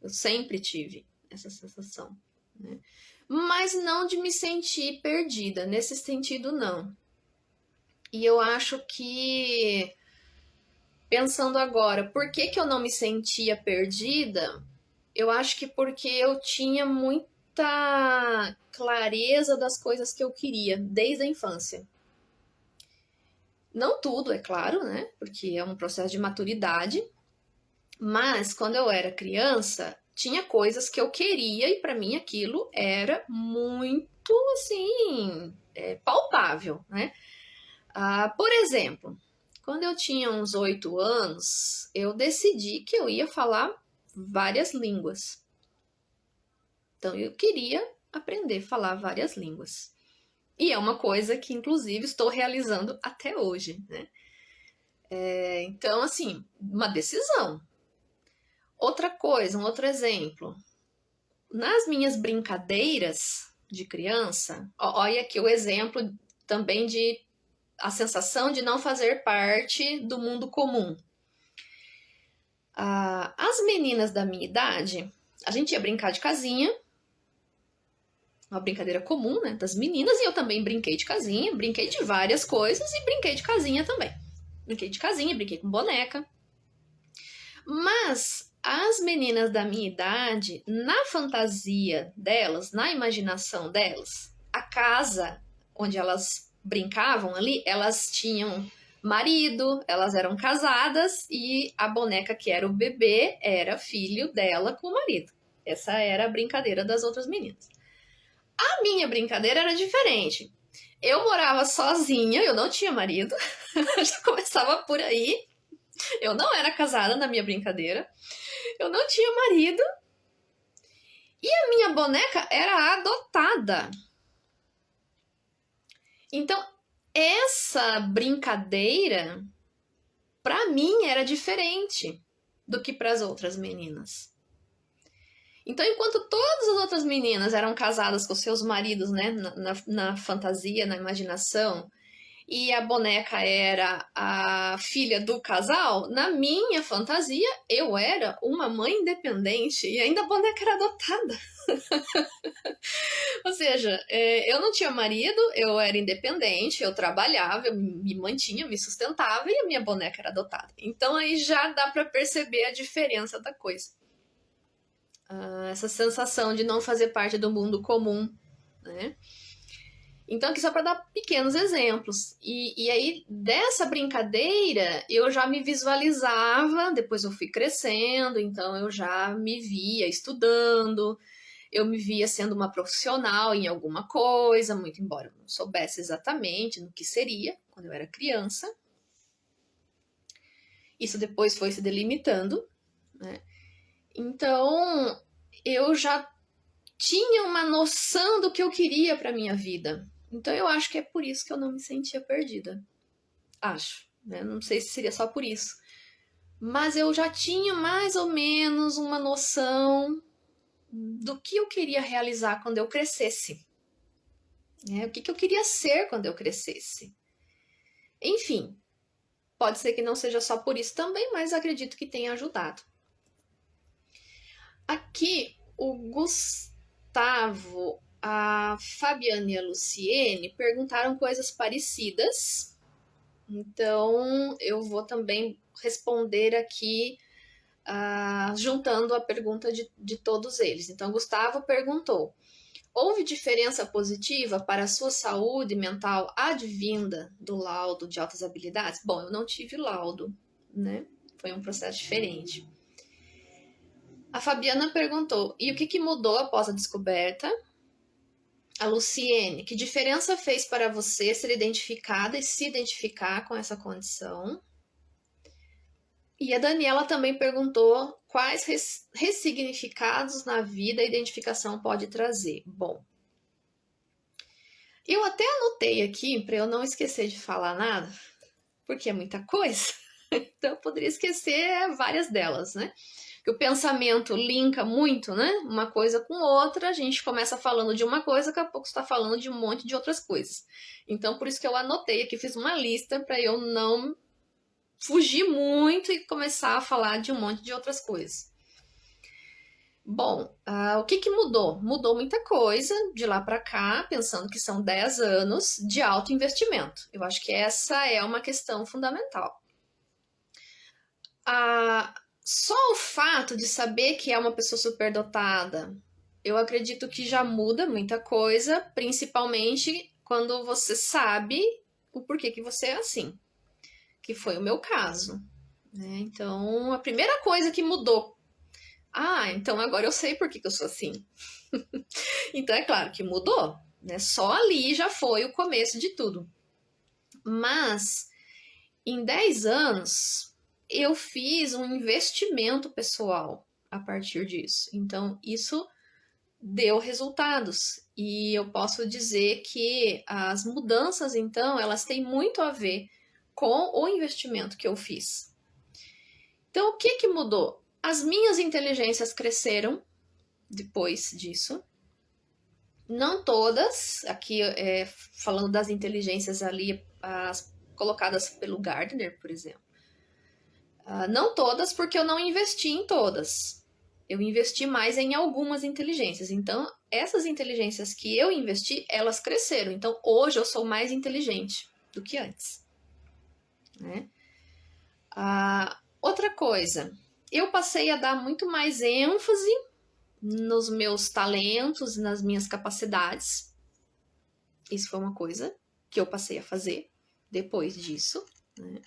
Eu sempre tive essa sensação, né? Mas não de me sentir perdida, nesse sentido não. E eu acho que, pensando agora, por que eu não me sentia perdida? Eu acho que porque eu tinha muita clareza das coisas que eu queria desde a infância. Não tudo, é claro, né? Porque é um processo de maturidade. Mas quando eu era criança, tinha coisas que eu queria e para mim aquilo era muito assim, palpável, né? Por exemplo, quando eu tinha uns 8 anos, eu decidi que eu ia falar várias línguas. Então eu queria aprender a falar várias línguas. E é uma coisa que, inclusive, estou realizando até hoje, né? Então, assim, uma decisão. Outra coisa, um outro exemplo. Nas minhas brincadeiras de criança, olha aqui o exemplo também de a sensação de não fazer parte do mundo comum. As meninas da minha idade, a gente ia brincar de casinha, uma brincadeira comum, né, das meninas, e eu também brinquei de casinha, brinquei de várias coisas e brinquei de casinha também. Brinquei de casinha, brinquei com boneca. Mas as meninas da minha idade, na fantasia delas, na imaginação delas, a casa onde elas brincavam ali, elas tinham marido, elas eram casadas e a boneca que era o bebê era filho dela com o marido. Essa era a brincadeira das outras meninas. A minha brincadeira era diferente. Eu morava sozinha, eu não tinha marido, já começava por aí. Eu não era casada na minha brincadeira, eu não tinha marido e a minha boneca era adotada. Então, essa brincadeira, para mim, era diferente do que para as outras meninas. Então, enquanto todas as outras meninas eram casadas com seus maridos, né, na fantasia, na imaginação, e a boneca era a filha do casal, na minha fantasia, eu era uma mãe independente e ainda a boneca era adotada. Ou seja, eu não tinha marido, eu era independente, eu trabalhava, eu me mantinha, me sustentava e a minha boneca era adotada. Então aí já dá para perceber a diferença da coisa. Essa sensação de não fazer parte do mundo comum, né? Então, aqui só para dar pequenos exemplos. E aí, dessa brincadeira, eu já me visualizava, depois eu fui crescendo, então eu já me via estudando, eu me via sendo uma profissional em alguma coisa, muito embora eu não soubesse exatamente no que seria quando eu era criança. Isso depois foi se delimitando, né? Então, eu já tinha uma noção do que eu queria para minha vida. Então eu acho que é por isso que eu não me sentia perdida. Acho, né? Não sei se seria só por isso. Mas eu já tinha mais ou menos uma noção do que eu queria realizar quando eu crescesse. O que eu queria ser quando eu crescesse. Enfim, pode ser que não seja só por isso também, mas acredito que tenha ajudado. Aqui, o Gustavo, a Fabiana e a Luciene perguntaram coisas parecidas. Então, eu vou também responder aqui juntando a pergunta de todos eles. Então, Gustavo perguntou: houve diferença positiva para a sua saúde mental advinda do laudo de altas habilidades? Bom, eu não tive laudo, né? Foi um processo diferente. A Fabiana perguntou: e o que mudou após a descoberta? A Luciene: que diferença fez para você ser identificada e se identificar com essa condição? E a Daniela também perguntou quais ressignificados na vida a identificação pode trazer. Bom, eu até anotei aqui para eu não esquecer de falar nada, porque é muita coisa, então eu poderia esquecer várias delas, né? Que o pensamento linka muito, né? Uma coisa com outra, a gente começa falando de uma coisa, daqui a pouco está falando de um monte de outras coisas. Então, por isso que eu anotei aqui, fiz uma lista para eu não fugir muito e começar a falar de um monte de outras coisas. Bom, o que mudou? Mudou muita coisa de lá para cá, pensando que são 10 anos de alto investimento. Eu acho que essa é uma questão fundamental. Só o fato de saber que é uma pessoa superdotada, eu acredito que já muda muita coisa, principalmente quando você sabe o porquê que você é assim, que foi o meu caso, né? Então, a primeira coisa que mudou, então agora eu sei por que eu sou assim. Então, é claro que mudou, né? Só ali já foi o começo de tudo. Mas, em 10 anos, eu fiz um investimento pessoal a partir disso. Então, isso deu resultados. E eu posso dizer que as mudanças, então, elas têm muito a ver com o investimento que eu fiz. Então, o que mudou? As minhas inteligências cresceram depois disso. Não todas, aqui falando das inteligências ali, as colocadas pelo Gardner, por exemplo. Não todas, porque eu não investi em todas. Eu investi mais em algumas inteligências. Então, essas inteligências que eu investi, elas cresceram. Então, hoje eu sou mais inteligente do que antes, né? Outra coisa, eu passei a dar muito mais ênfase nos meus talentos, nas minhas capacidades. Isso foi uma coisa que eu passei a fazer depois disso, né?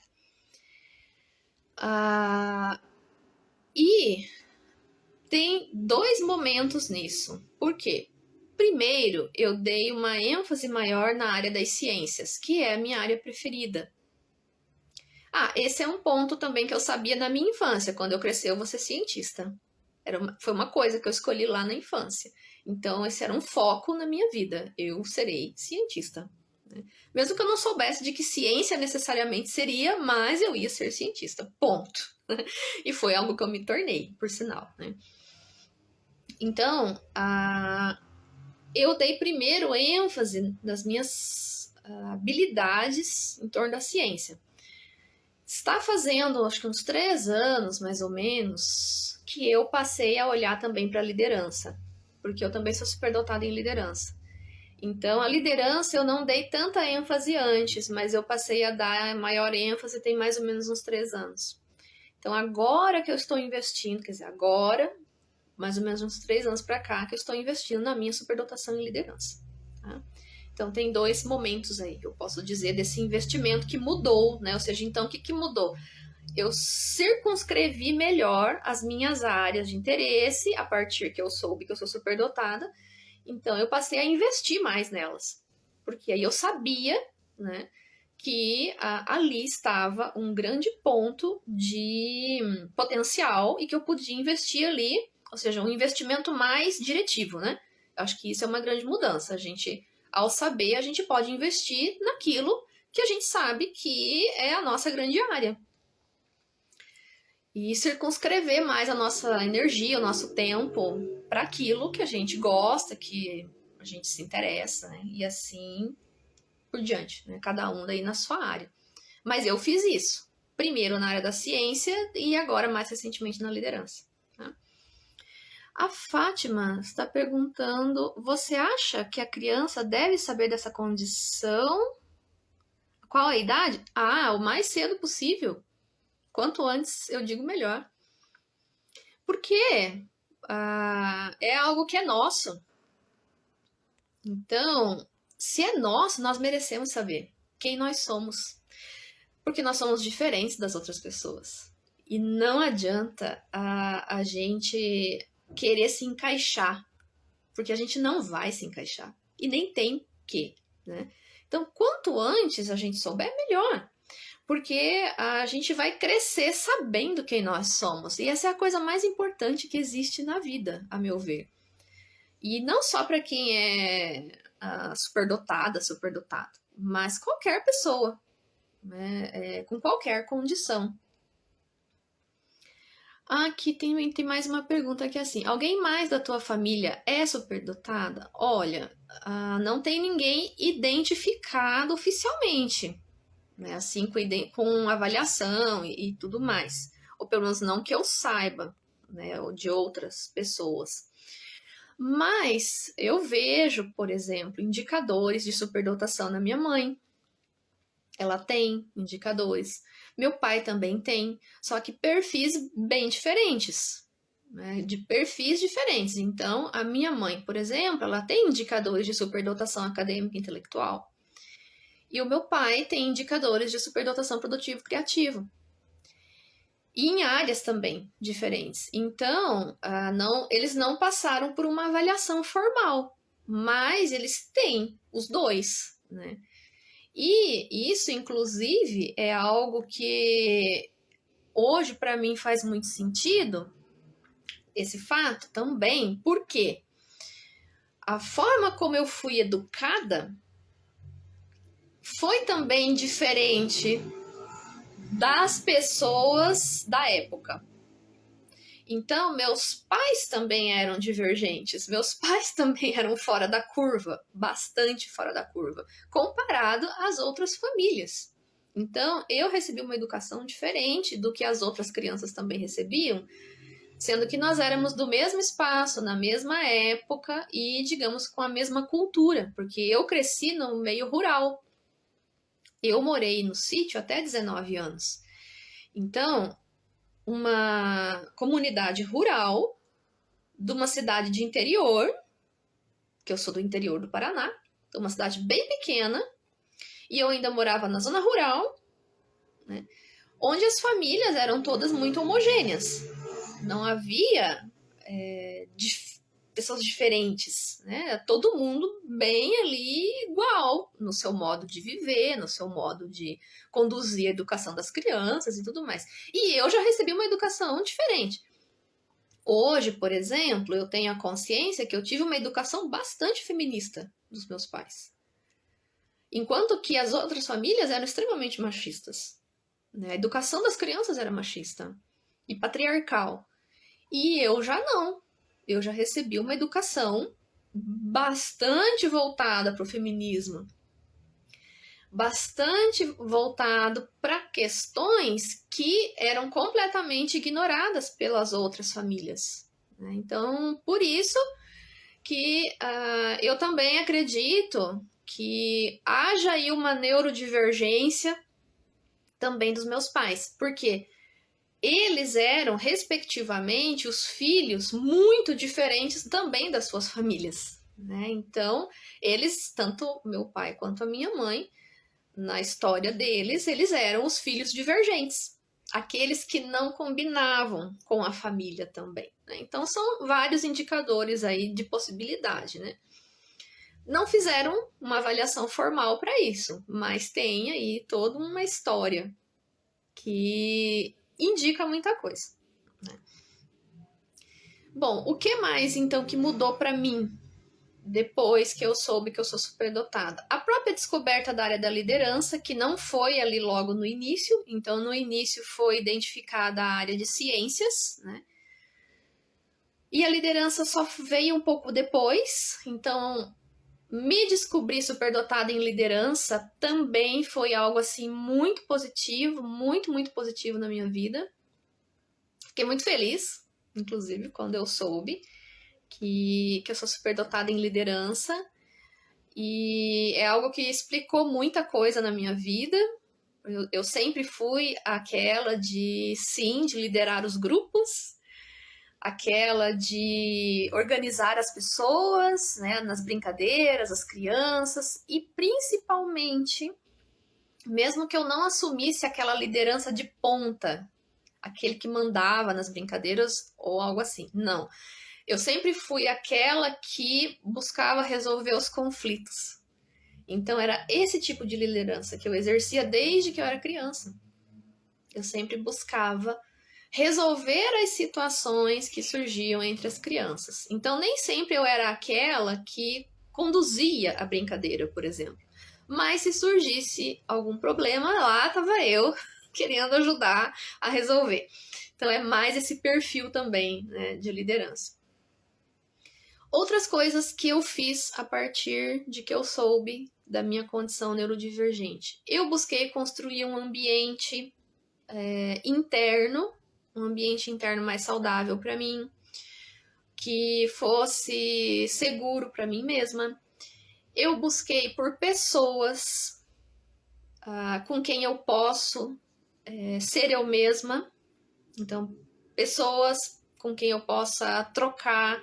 E tem 2 momentos nisso. Por quê? Primeiro, eu dei uma ênfase maior na área das ciências, que é a minha área preferida. Esse é um ponto também que eu sabia na minha infância. Quando eu crescer, eu vou ser cientista. Foi uma coisa que eu escolhi lá na infância. Então, esse era um foco na minha vida. Eu serei cientista, né? Mesmo que eu não soubesse de que ciência necessariamente seria, mas eu ia ser cientista. Ponto. E foi algo que eu me tornei, por sinal, né? Então, eu dei primeiro ênfase nas minhas habilidades em torno da ciência. Está fazendo, acho que uns 3 anos, mais ou menos, que eu passei a olhar também para a liderança, porque eu também sou superdotada em liderança. Então, a liderança eu não dei tanta ênfase antes, mas eu passei a dar maior ênfase tem mais ou menos uns 3 anos. Então, agora que eu estou investindo, quer dizer, agora, mais ou menos uns 3 anos para cá, que eu estou investindo na minha superdotação em liderança. Tá? Então, tem 2 momentos aí que eu posso dizer desse investimento que mudou, né? Ou seja, então, o que mudou? Eu circunscrevi melhor as minhas áreas de interesse a partir que eu soube que eu sou superdotada. Então, eu passei a investir mais nelas. Porque aí eu sabia, né, que ali estava um grande ponto de potencial e que eu podia investir ali, ou seja, um investimento mais diretivo, né? Eu acho que isso é uma grande mudança. A gente, ao saber, a gente pode investir naquilo que a gente sabe que é a nossa grande área. E circunscrever mais a nossa energia, o nosso tempo para aquilo que a gente gosta, que a gente se interessa, né? E assim por diante, né? Cada um daí na sua área. Mas eu fiz isso. Primeiro na área da ciência e agora mais recentemente na liderança. Tá? A Fátima está perguntando: você acha que a criança deve saber dessa condição? Qual a idade? O mais cedo possível. Quanto antes eu digo melhor. Porque é algo que é nosso. Então, se é nosso, nós merecemos saber quem nós somos. Porque nós somos diferentes das outras pessoas. E não adianta a gente querer se encaixar. Porque a gente não vai se encaixar. E nem tem que, né? Então, quanto antes a gente souber, melhor. Porque a gente vai crescer sabendo quem nós somos. E essa é a coisa mais importante que existe na vida, a meu ver. E não só para quem é superdotada, superdotado, mas qualquer pessoa, né, com qualquer condição. Aqui tem mais uma pergunta que é assim: alguém mais da tua família é superdotada? Olha, não tem ninguém identificado oficialmente, né, assim com avaliação e tudo mais. Ou pelo menos não que eu saiba, né, ou de outras pessoas. Mas eu vejo, por exemplo, indicadores de superdotação na minha mãe. Ela tem indicadores. Meu pai também tem, só que perfis bem diferentes, né? De perfis diferentes. Então, a minha mãe, por exemplo, ela tem indicadores de superdotação acadêmica e intelectual. E o meu pai tem indicadores de superdotação produtivo-criativo. E em áreas também diferentes. Então, eles não passaram por uma avaliação formal, mas eles têm os dois, né? E isso, inclusive, é algo que hoje para mim faz muito sentido, esse fato também, porque a forma como eu fui educada foi também diferente das pessoas da época. Então, meus pais também eram divergentes, meus pais também eram fora da curva, bastante fora da curva, comparado às outras famílias. Então, eu recebi uma educação diferente do que as outras crianças também recebiam, sendo que nós éramos do mesmo espaço, na mesma época e, digamos, com a mesma cultura, porque eu cresci no meio rural. Eu morei no sítio até 19 anos. Então, uma comunidade rural de uma cidade de interior, que eu sou do interior do Paraná, uma cidade bem pequena, e eu ainda morava na zona rural, né, onde as famílias eram todas muito homogêneas. Não havia pessoas diferentes, né? Todo mundo bem ali igual no seu modo de viver, no seu modo de conduzir a educação das crianças e tudo mais. E eu já recebi uma educação diferente. Hoje, por exemplo, eu tenho a consciência que eu tive uma educação bastante feminista dos meus pais. Enquanto que as outras famílias eram extremamente machistas, né? A educação das crianças era machista e patriarcal. E eu já não. Eu já recebi uma educação bastante voltada para o feminismo, bastante voltado para questões que eram completamente ignoradas pelas outras famílias. Então, por isso que eu também acredito que haja aí uma neurodivergência também dos meus pais. Por quê? Eles eram, respectivamente, os filhos muito diferentes também das suas famílias, né? Então, eles, tanto meu pai quanto a minha mãe, na história deles, eles eram os filhos divergentes, aqueles que não combinavam com a família também, né? Então, são vários indicadores aí de possibilidade, né? Não fizeram uma avaliação formal para isso, mas tem aí toda uma história que indica muita coisa, né? Bom, o que mais então que mudou para mim depois que eu soube que eu sou superdotada? A própria descoberta da área da liderança, que não foi ali logo no início. Então, no início foi identificada a área de ciências, né? E a liderança só veio um pouco depois. Então, me descobrir superdotada em liderança também foi algo assim muito positivo, muito, muito positivo na minha vida. Fiquei muito feliz, inclusive, quando eu soube que eu sou superdotada em liderança. E é algo que explicou muita coisa na minha vida. Eu sempre fui aquela de, sim, de liderar os grupos, aquela de organizar as pessoas, né, nas brincadeiras, as crianças, e principalmente, mesmo que eu não assumisse aquela liderança de ponta, aquele que mandava nas brincadeiras ou algo assim, não. Eu sempre fui aquela que buscava resolver os conflitos. Então era esse tipo de liderança que eu exercia desde que eu era criança. Eu sempre buscava resolver as situações que surgiam entre as crianças. Então, nem sempre eu era aquela que conduzia a brincadeira, por exemplo. Mas se surgisse algum problema, lá estava eu querendo ajudar a resolver. Então, é mais esse perfil também, né, de liderança. Outras coisas que eu fiz a partir de que eu soube da minha condição neurodivergente. Eu busquei construir um ambiente interno, um ambiente interno mais saudável para mim, que fosse seguro para mim mesma. Eu busquei por pessoas com quem eu posso ser eu mesma. Então, pessoas com quem eu possa trocar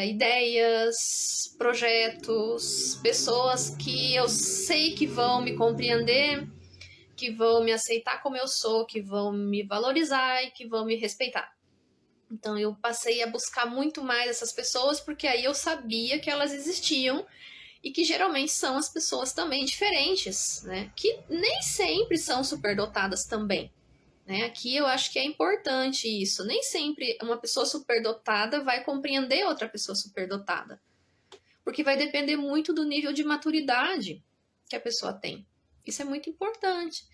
ideias, projetos, pessoas que eu sei que vão me compreender, que vão me aceitar como eu sou, que vão me valorizar e que vão me respeitar. Então eu passei a buscar muito mais essas pessoas, porque aí eu sabia que elas existiam e que geralmente são as pessoas também diferentes, né? Que nem sempre são superdotadas também. Né? Aqui eu acho que é importante isso. Nem sempre uma pessoa superdotada vai compreender outra pessoa superdotada. Porque vai depender muito do nível de maturidade que a pessoa tem. Isso é muito importante.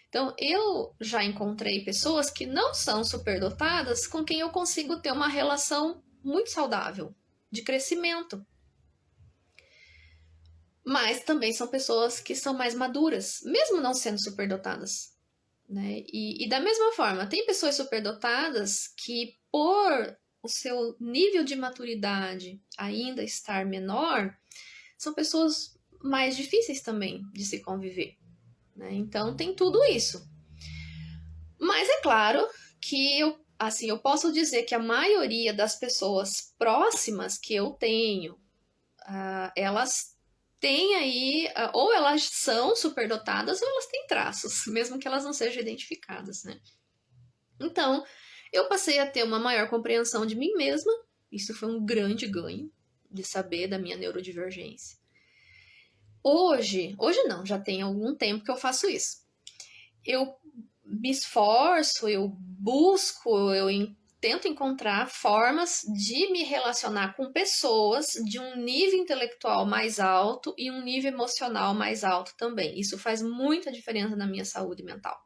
Então, eu já encontrei pessoas que não são superdotadas com quem eu consigo ter uma relação muito saudável, de crescimento. Mas também são pessoas que são mais maduras, mesmo não sendo superdotadas. Né? E da mesma forma, tem pessoas superdotadas que, por o seu nível de maturidade ainda estar menor, são pessoas mais difíceis também de se conviver. Né? Então, tem tudo isso. Mas é claro que eu posso dizer que a maioria das pessoas próximas que eu tenho, elas têm aí, ou elas são superdotadas ou elas têm traços, mesmo que elas não sejam identificadas, né? Então, eu passei a ter uma maior compreensão de mim mesma, isso foi um grande ganho, de saber da minha neurodivergência. Hoje não, já tem algum tempo que eu faço isso. Eu me esforço, eu busco, tento encontrar formas de me relacionar com pessoas de um nível intelectual mais alto e um nível emocional mais alto também. Isso faz muita diferença na minha saúde mental.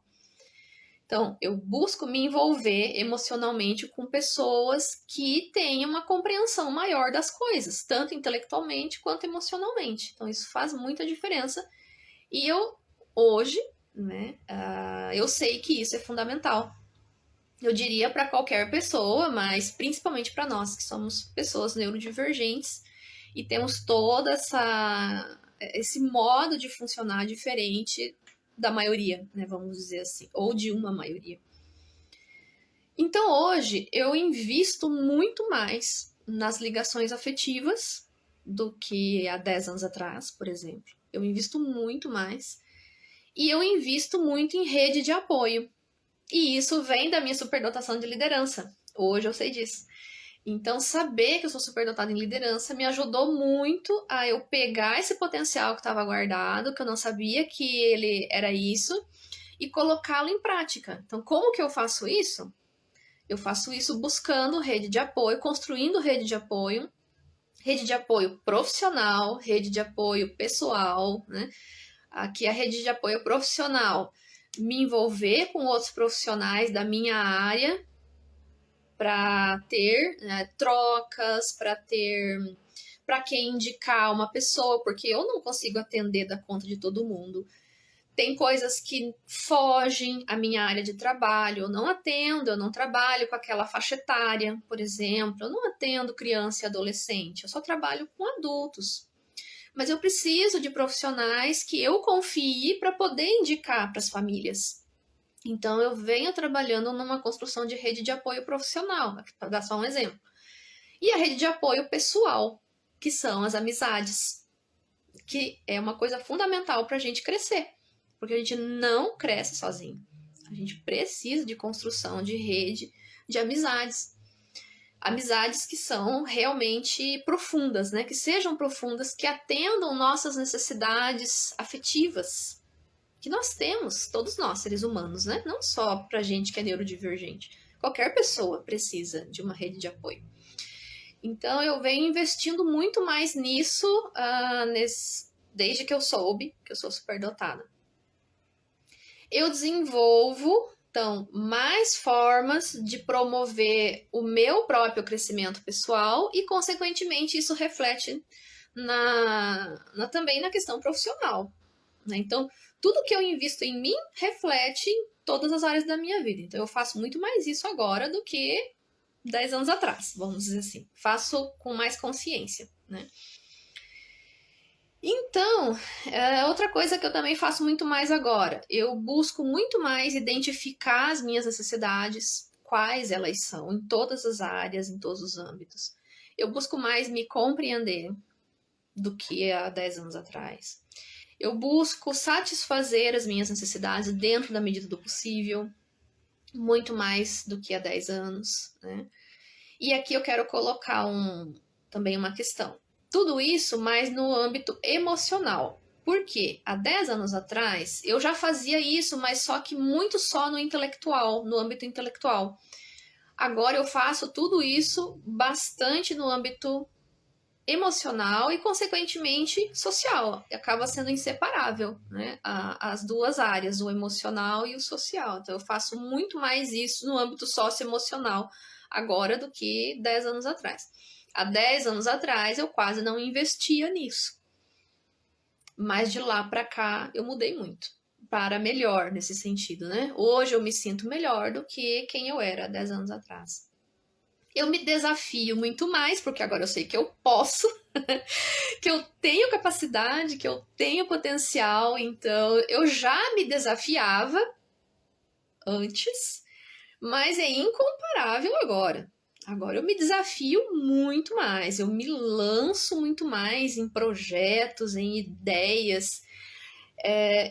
Então, eu busco me envolver emocionalmente com pessoas que tenham uma compreensão maior das coisas, tanto intelectualmente quanto emocionalmente. Então, isso faz muita diferença. E eu, hoje, né, eu sei que isso é fundamental. Eu diria para qualquer pessoa, mas principalmente para nós, que somos pessoas neurodivergentes e temos todo esse modo de funcionar diferente da maioria, né, vamos dizer assim, ou de uma maioria. Então hoje eu invisto muito mais nas ligações afetivas do que há 10 anos atrás, por exemplo. Eu invisto muito mais. E eu invisto muito em rede de apoio. E isso vem da minha superdotação de liderança. Hoje eu sei disso. Então, saber que eu sou superdotada em liderança me ajudou muito a eu pegar esse potencial que estava guardado, que eu não sabia que ele era isso, e colocá-lo em prática. Então, como que eu faço isso? Eu faço isso buscando rede de apoio, construindo rede de apoio profissional, rede de apoio pessoal, né? Aqui a rede de apoio profissional, me envolver com outros profissionais da minha área para ter trocas, para quem indicar uma pessoa, porque eu não consigo atender da conta de todo mundo. Tem coisas que fogem à minha área de trabalho, eu não atendo, eu não trabalho com aquela faixa etária, por exemplo, eu não atendo criança e adolescente, eu só trabalho com adultos. Mas eu preciso de profissionais que eu confie para poder indicar para as famílias. Então, eu venho trabalhando numa construção de rede de apoio profissional, para dar só um exemplo. E a rede de apoio pessoal, que são as amizades, que é uma coisa fundamental para a gente crescer, porque a gente não cresce sozinho. A gente precisa de construção de rede de amizades. Amizades que são realmente profundas, né? Que sejam profundas, que atendam nossas necessidades afetivas, que nós temos, todos nós, seres humanos, né? Não só pra gente que é neurodivergente. Qualquer pessoa precisa de uma rede de apoio. Então eu venho investindo muito mais nisso desde que eu soube que eu sou superdotada. Eu desenvolvo, então, mais formas de promover o meu próprio crescimento pessoal e, consequentemente, isso reflete também na questão profissional. Né? Então, tudo que eu invisto em mim reflete em todas as áreas da minha vida. Então, eu faço muito mais isso agora do que 10 anos atrás, vamos dizer assim. Faço com mais consciência, né? Então, outra coisa que eu também faço muito mais agora, eu busco muito mais identificar as minhas necessidades, quais elas são, em todas as áreas, em todos os âmbitos. Eu busco mais me compreender do que há 10 anos atrás. Eu busco satisfazer as minhas necessidades dentro da medida do possível, muito mais do que há 10 anos, né? E aqui eu quero colocar também uma questão. Tudo isso, mas no âmbito emocional. Por quê? Há 10 anos atrás, eu já fazia isso, mas só que muito só no intelectual, no âmbito intelectual. Agora eu faço tudo isso bastante no âmbito emocional e, consequentemente, social. Acaba sendo inseparável, né? As duas áreas, o emocional e o social. Então, eu faço muito mais isso no âmbito socioemocional agora do que 10 anos atrás. Há 10 anos atrás, eu quase não investia nisso. Mas de lá para cá, eu mudei muito. Para melhor nesse sentido, né? Hoje eu me sinto melhor do que quem eu era há 10 anos atrás. Eu me desafio muito mais, porque agora eu sei que eu posso, que eu tenho capacidade, que eu tenho potencial, então eu já me desafiava antes, mas é incomparável agora. Agora eu me desafio muito mais, eu me lanço muito mais em projetos, em ideias,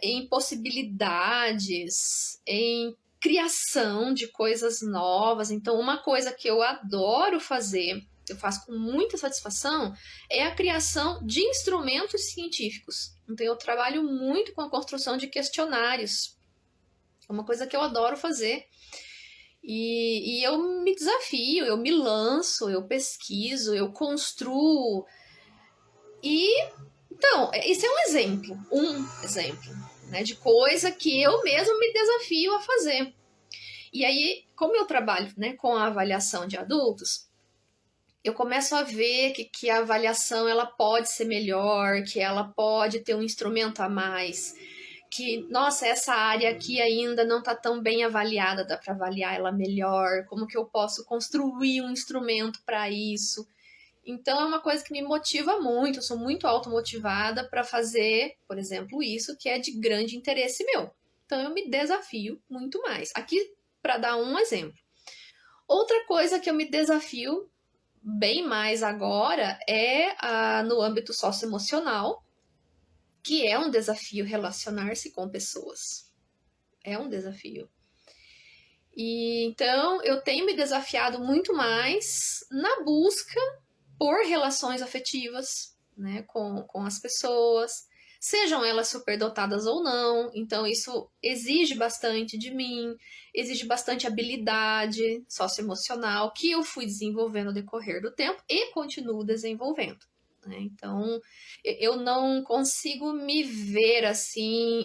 em possibilidades, em criação de coisas novas. Então, uma coisa que eu adoro fazer, eu faço com muita satisfação, é a criação de instrumentos científicos. Então, eu trabalho muito com a construção de questionários. É uma coisa que eu adoro fazer. E eu me desafio, eu me lanço, eu pesquiso, eu construo. Então, esse é um exemplo, né, de coisa que eu mesmo me desafio a fazer. E aí, como eu trabalho, né, com a avaliação de adultos, eu começo a ver que a avaliação ela pode ser melhor, que ela pode ter um instrumento a mais, que, nossa, essa área aqui ainda não está tão bem avaliada, dá para avaliar ela melhor, como que eu posso construir um instrumento para isso. Então é uma coisa que me motiva muito, eu sou muito automotivada para fazer, por exemplo, isso que é de grande interesse meu. Então eu me desafio muito mais. Aqui, para dar um exemplo. Outra coisa que eu me desafio bem mais agora é no âmbito socioemocional, que é um desafio relacionar-se com pessoas. É um desafio. E então eu tenho me desafiado muito mais na busca por relações afetivas, né, com as pessoas, sejam elas superdotadas ou não. Então isso exige bastante de mim, exige bastante habilidade socioemocional que eu fui desenvolvendo no decorrer do tempo e continuo desenvolvendo. Né? Então eu não consigo me ver assim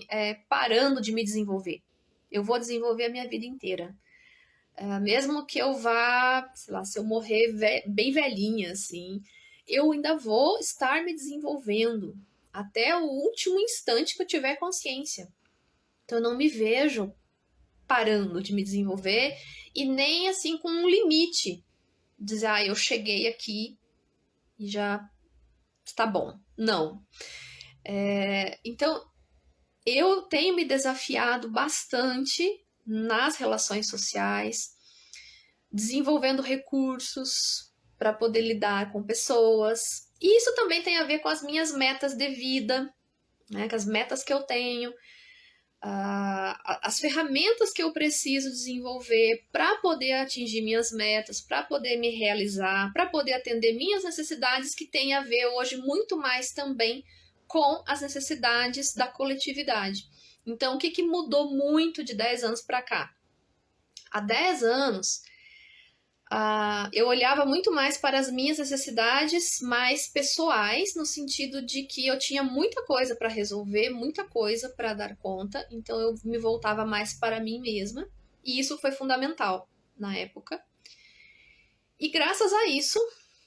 parando de me desenvolver. Eu vou desenvolver a minha vida inteira. Mesmo que eu vá, sei lá, se eu morrer bem velhinha, assim, eu ainda vou estar me desenvolvendo até o último instante que eu tiver consciência. Então eu não me vejo parando de me desenvolver e nem assim com um limite. Dizer, eu cheguei aqui e já está bom. Não. Então eu tenho me desafiado bastante nas relações sociais, desenvolvendo recursos para poder lidar com pessoas. E isso também tem a ver com as minhas metas de vida, né, com as metas que eu tenho, as ferramentas que eu preciso desenvolver para poder atingir minhas metas, para poder me realizar, para poder atender minhas necessidades, que tem a ver hoje muito mais também com as necessidades da coletividade. Então, o que mudou muito de 10 anos para cá? Há 10 anos, eu olhava muito mais para as minhas necessidades mais pessoais, no sentido de que eu tinha muita coisa para resolver, muita coisa para dar conta, então eu me voltava mais para mim mesma, e isso foi fundamental na época. E graças a isso,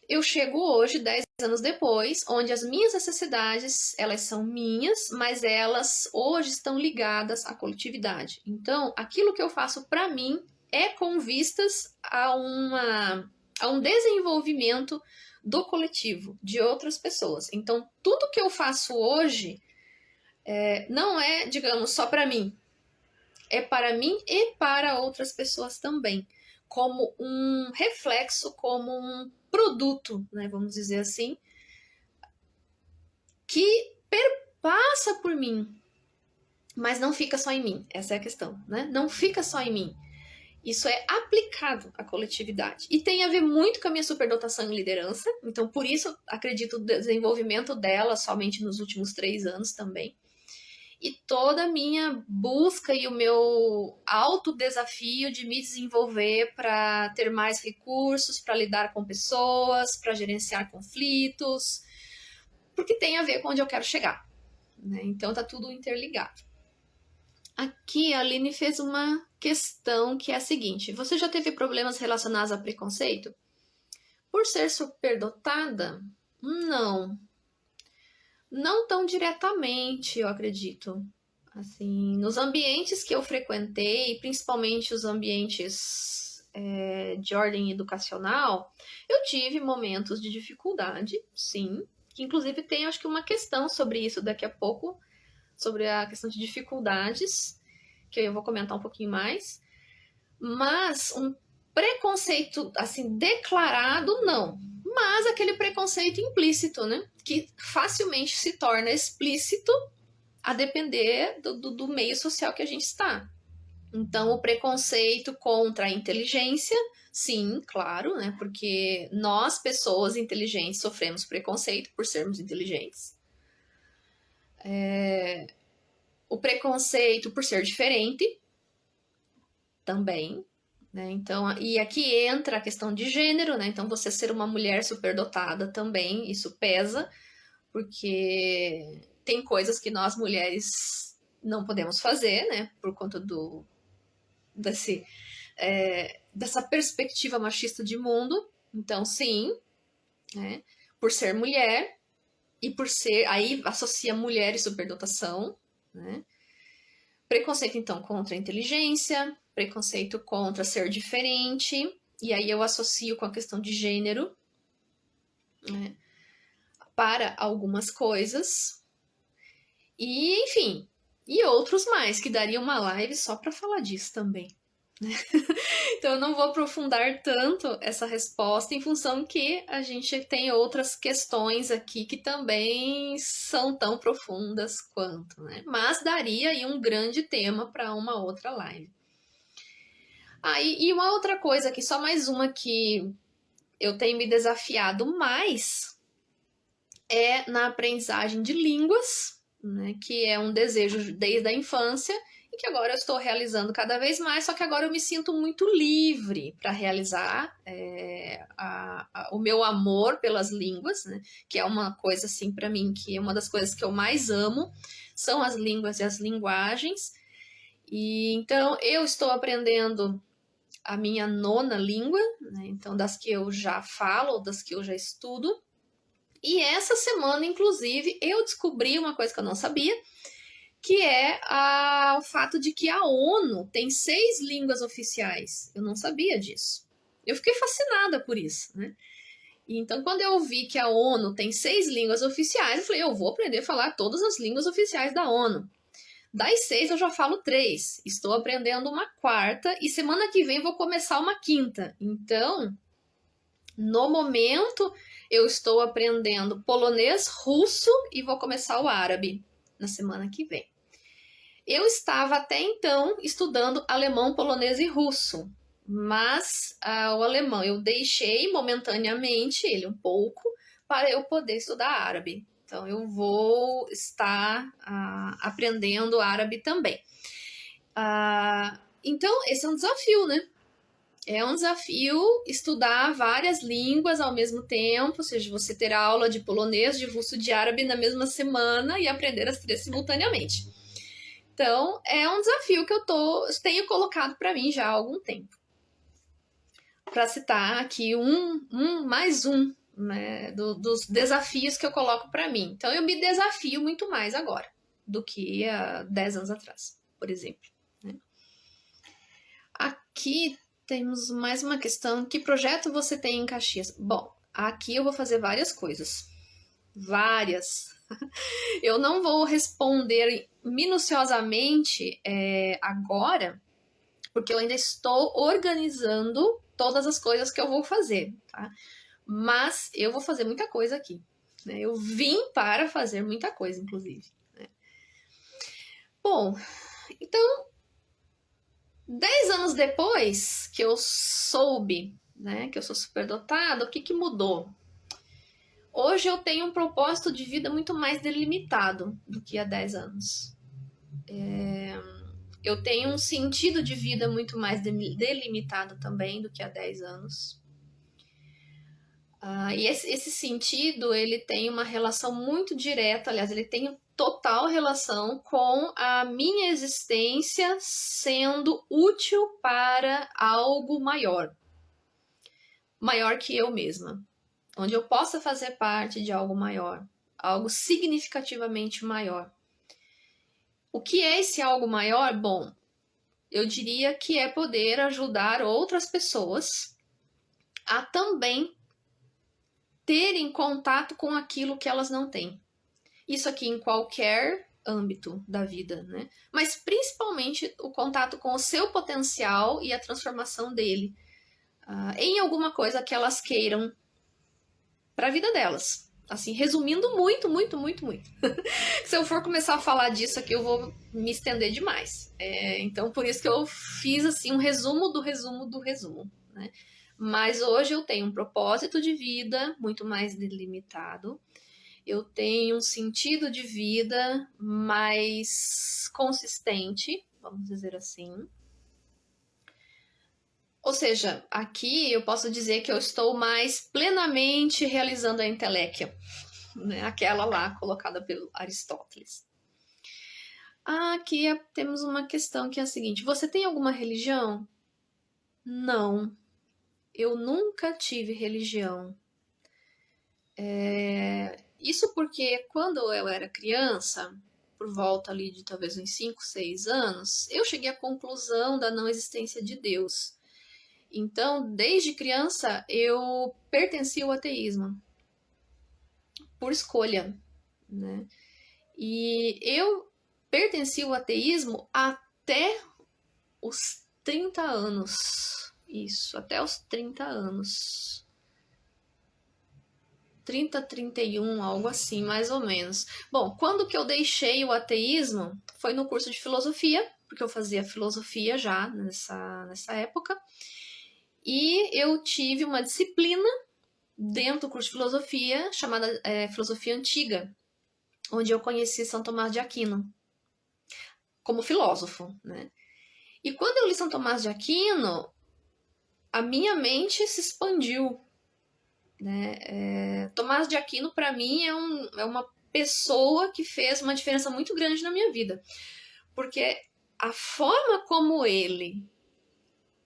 eu chego hoje, 10 anos depois, onde as minhas necessidades, elas são minhas, mas elas hoje estão ligadas à coletividade. Então, aquilo que eu faço para mim é com vistas a um desenvolvimento do coletivo, de outras pessoas. Então, tudo que eu faço hoje não é, digamos, só para mim. É para mim e para outras pessoas também. Como um reflexo, como um produto, né, vamos dizer assim, que perpassa por mim, mas não fica só em mim. Essa é a questão, né? Não fica só em mim. Isso é aplicado à coletividade. E tem a ver muito com a minha superdotação em liderança. Então, por isso, acredito no desenvolvimento dela somente nos últimos 3 anos também. E toda a minha busca e o meu autodesafio de me desenvolver para ter mais recursos, para lidar com pessoas, para gerenciar conflitos, porque tem a ver com onde eu quero chegar, né? Então tá tudo interligado. Aqui a Aline fez uma questão que é a seguinte: você já teve problemas relacionados a preconceito? Por ser superdotada? Não. Não tão diretamente, eu acredito. Assim, nos ambientes que eu frequentei, principalmente os ambientes de ordem educacional, eu tive momentos de dificuldade, sim. Que inclusive tem, acho que, uma questão sobre isso daqui a pouco, sobre a questão de dificuldades, que eu vou comentar um pouquinho mais. Mas um preconceito, assim, declarado, não. Mas aquele preconceito implícito, né? Que facilmente se torna explícito a depender do meio social que a gente está. Então, o preconceito contra a inteligência, sim, claro, né? Porque nós, pessoas inteligentes, sofremos preconceito por sermos inteligentes. O preconceito por ser diferente, também. Né? Então, e aqui entra a questão de gênero, né? Então, você ser uma mulher superdotada também, isso pesa, porque tem coisas que nós mulheres não podemos fazer, né? Por conta dessa perspectiva machista de mundo. Então, sim, né? Por ser mulher e por ser... Aí associa mulher e superdotação, né? Preconceito, então, contra a inteligência, preconceito contra ser diferente, e aí eu associo com a questão de gênero, né, para algumas coisas, e enfim, e outros mais, que daria uma live só para falar disso também. Então eu não vou aprofundar tanto essa resposta em função que a gente tem outras questões aqui que também são tão profundas quanto, né? Mas daria aí um grande tema para uma outra live. E uma outra coisa aqui, só mais uma que eu tenho me desafiado mais é na aprendizagem de línguas, né? Que é um desejo desde a infância e que agora eu estou realizando cada vez mais, só que agora eu me sinto muito livre para realizar o meu amor pelas línguas, né? Que é uma coisa, assim, para mim, que é uma das coisas que eu mais amo, são as línguas e as linguagens. E então eu estou aprendendo a minha 9ª língua, né? Então das que eu já falo, ou das que eu já estudo. E essa semana, inclusive, eu descobri uma coisa que eu não sabia, que é o fato de que a ONU tem 6 línguas oficiais. Eu não sabia disso. Eu fiquei fascinada por isso, né? E então, quando eu vi que a ONU tem 6 línguas oficiais, eu falei, eu vou aprender a falar todas as línguas oficiais da ONU. Das 6 eu já falo 3. Estou aprendendo uma quarta e semana que vem vou começar uma quinta. Então, no momento, eu estou aprendendo polonês, russo e vou começar o árabe na semana que vem. Eu estava até então estudando alemão, polonês e russo, mas o alemão eu deixei momentaneamente ele um pouco para eu poder estudar árabe. Então eu vou estar aprendendo árabe também. Então esse é um desafio, né? É um desafio estudar várias línguas ao mesmo tempo, ou seja, você ter aula de polonês, de russo, de árabe na mesma semana e aprender as 3 simultaneamente. Então, é um desafio que eu tenho colocado para mim já há algum tempo. Para citar aqui mais um, né, dos desafios que eu coloco para mim. Então, eu me desafio muito mais agora do que há 10 anos atrás, por exemplo. Né? Aqui temos mais uma questão. Que projeto você tem em Caxias? Bom, aqui eu vou fazer várias coisas. Várias. Eu não vou responder minuciosamente agora, porque eu ainda estou organizando todas as coisas que eu vou fazer, tá? Mas eu vou fazer muita coisa aqui. Né? Eu vim para fazer muita coisa, inclusive. Né? Bom, então, 10 anos depois que eu soube, né, que eu sou superdotado, o que mudou? Hoje eu tenho um propósito de vida muito mais delimitado do que há 10 anos. Eu tenho um sentido de vida muito mais delimitado também do que há 10 anos. E esse sentido, ele tem uma relação muito direta, aliás, ele tem total relação com a minha existência sendo útil para algo maior. Maior que eu mesma. Onde eu possa fazer parte de algo maior, algo significativamente maior. O que é esse algo maior? Bom, eu diria que é poder ajudar outras pessoas a também terem contato com aquilo que elas não têm. Isso aqui em qualquer âmbito da vida, né? Mas principalmente o contato com o seu potencial e a transformação dele em alguma coisa que elas queiram para a vida delas. Assim, resumindo muito. Se eu for começar a falar disso aqui, eu vou me estender demais. Então, por isso que eu fiz assim um resumo do resumo, né? Mas hoje eu tenho um propósito de vida muito mais delimitado. Eu tenho um sentido de vida mais consistente, vamos dizer assim. Ou seja, aqui eu posso dizer que eu estou mais plenamente realizando a inteléquia, né? Aquela lá colocada pelo Aristóteles. Aqui temos uma questão que é a seguinte: você tem alguma religião? Não, eu nunca tive religião. Isso porque quando eu era criança, por volta ali de talvez uns 5, 6 anos, eu cheguei à conclusão da não existência de Deus. Então, desde criança, eu pertencia ao ateísmo. Por escolha, né? E eu pertencia ao ateísmo até os 30 anos. Isso, até os 30 anos. 30, 31, algo assim, mais ou menos. Bom, quando que eu deixei o ateísmo? Foi no curso de filosofia, porque eu fazia filosofia já nessa época. E eu tive uma disciplina dentro do curso de filosofia chamada Filosofia Antiga, onde eu conheci São Tomás de Aquino como filósofo, né? E quando eu li São Tomás de Aquino, a minha mente se expandiu, né? Tomás de Aquino, para mim, é uma pessoa que fez uma diferença muito grande na minha vida, porque a forma como ele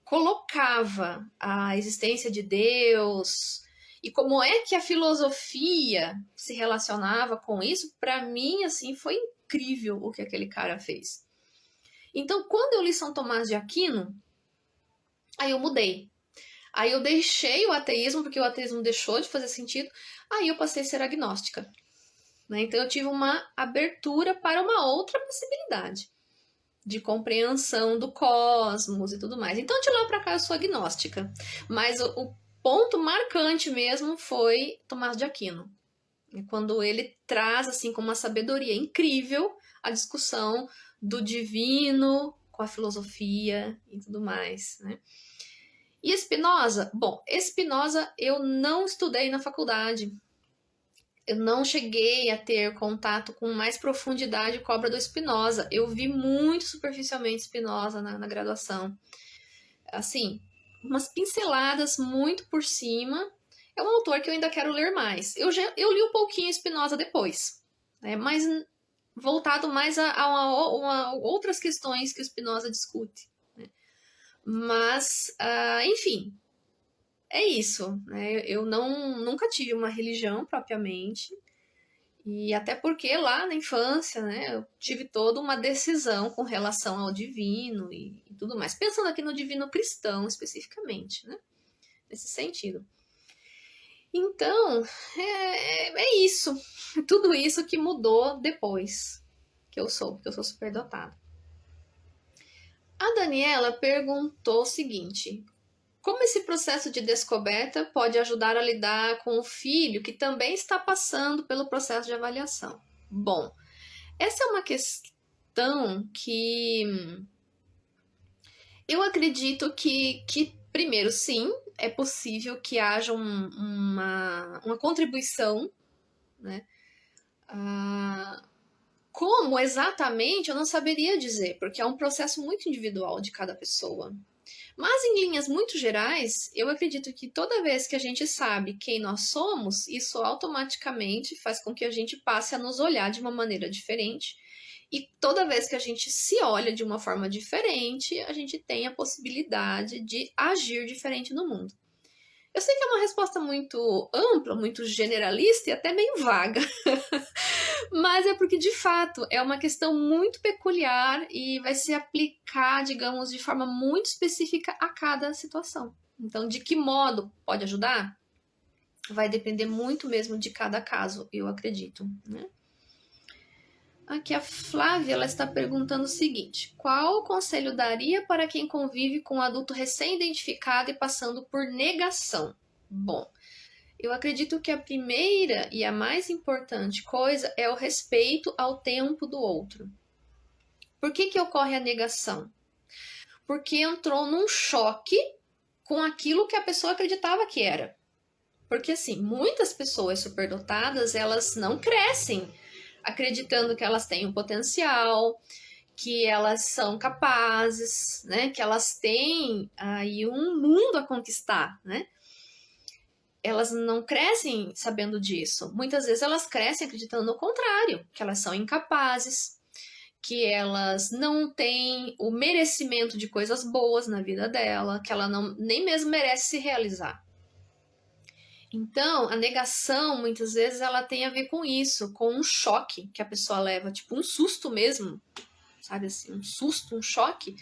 colocava a existência de Deus e como é que a filosofia se relacionava com isso, para mim, assim, foi incrível o que aquele cara fez. Então, quando eu li São Tomás de Aquino, aí eu mudei. Aí eu deixei o ateísmo, porque o ateísmo deixou de fazer sentido, aí eu passei a ser agnóstica. Né? Então eu tive uma abertura para uma outra possibilidade. de compreensão do cosmos e tudo mais. Então, de lá para cá, eu sou agnóstica. Mas o ponto marcante mesmo foi Tomás de Aquino. Quando ele traz, assim, com uma sabedoria incrível, a discussão do divino com a filosofia e tudo mais, né? E Spinoza? Bom, Spinoza eu não estudei na faculdade. Eu não cheguei a ter contato com mais profundidade com a obra do Spinoza. Eu vi muito superficialmente Spinoza na graduação. Assim, umas pinceladas muito por cima. É um autor que eu ainda quero ler mais. Eu li um pouquinho Spinoza depois, né? Mas voltado mais a outras questões que o Spinoza discute, né? Mas, enfim, é isso, né? Eu nunca tive uma religião propriamente, e até porque lá na infância, né, eu tive toda uma decisão com relação ao divino e tudo mais. Pensando aqui no divino cristão especificamente, né? Nesse sentido. Então, é isso. Tudo isso que mudou depois que eu sou superdotada. A Daniela perguntou o seguinte: como esse processo de descoberta pode ajudar a lidar com o filho que também está passando pelo processo de avaliação? Bom, essa é uma questão que eu acredito que primeiro, sim, é possível que haja uma contribuição, né? Como exatamente, eu não saberia dizer, porque é um processo muito individual de cada pessoa. Mas, em linhas muito gerais, eu acredito que toda vez que a gente sabe quem nós somos, isso automaticamente faz com que a gente passe a nos olhar de uma maneira diferente. E toda vez que a gente se olha de uma forma diferente, a gente tem a possibilidade de agir diferente no mundo. Eu sei que é uma resposta muito ampla, muito generalista e até meio vaga. Mas é porque, de fato, é uma questão muito peculiar e vai se aplicar, digamos, de forma muito específica a cada situação. Então, de que modo pode ajudar? Vai depender muito mesmo de cada caso, eu acredito, né? Aqui a Flávia, ela está perguntando o seguinte: qual conselho daria para quem convive com um adulto recém-identificado e passando por negação? Bom, eu acredito que a primeira e a mais importante coisa é o respeito ao tempo do outro. Por que ocorre a negação? Porque entrou num choque com aquilo que a pessoa acreditava que era. Porque, assim, muitas pessoas superdotadas, elas não crescem acreditando que elas têm um potencial, que elas são capazes, né? Que elas têm aí um mundo a conquistar, né? Elas não crescem sabendo disso. Muitas vezes elas crescem acreditando no contrário, que elas são incapazes, que elas não têm o merecimento de coisas boas na vida dela, que ela não, nem mesmo merece se realizar. Então, a negação, muitas vezes, ela tem a ver com isso, com um choque que a pessoa leva, tipo um susto mesmo, sabe assim, um susto, um choque.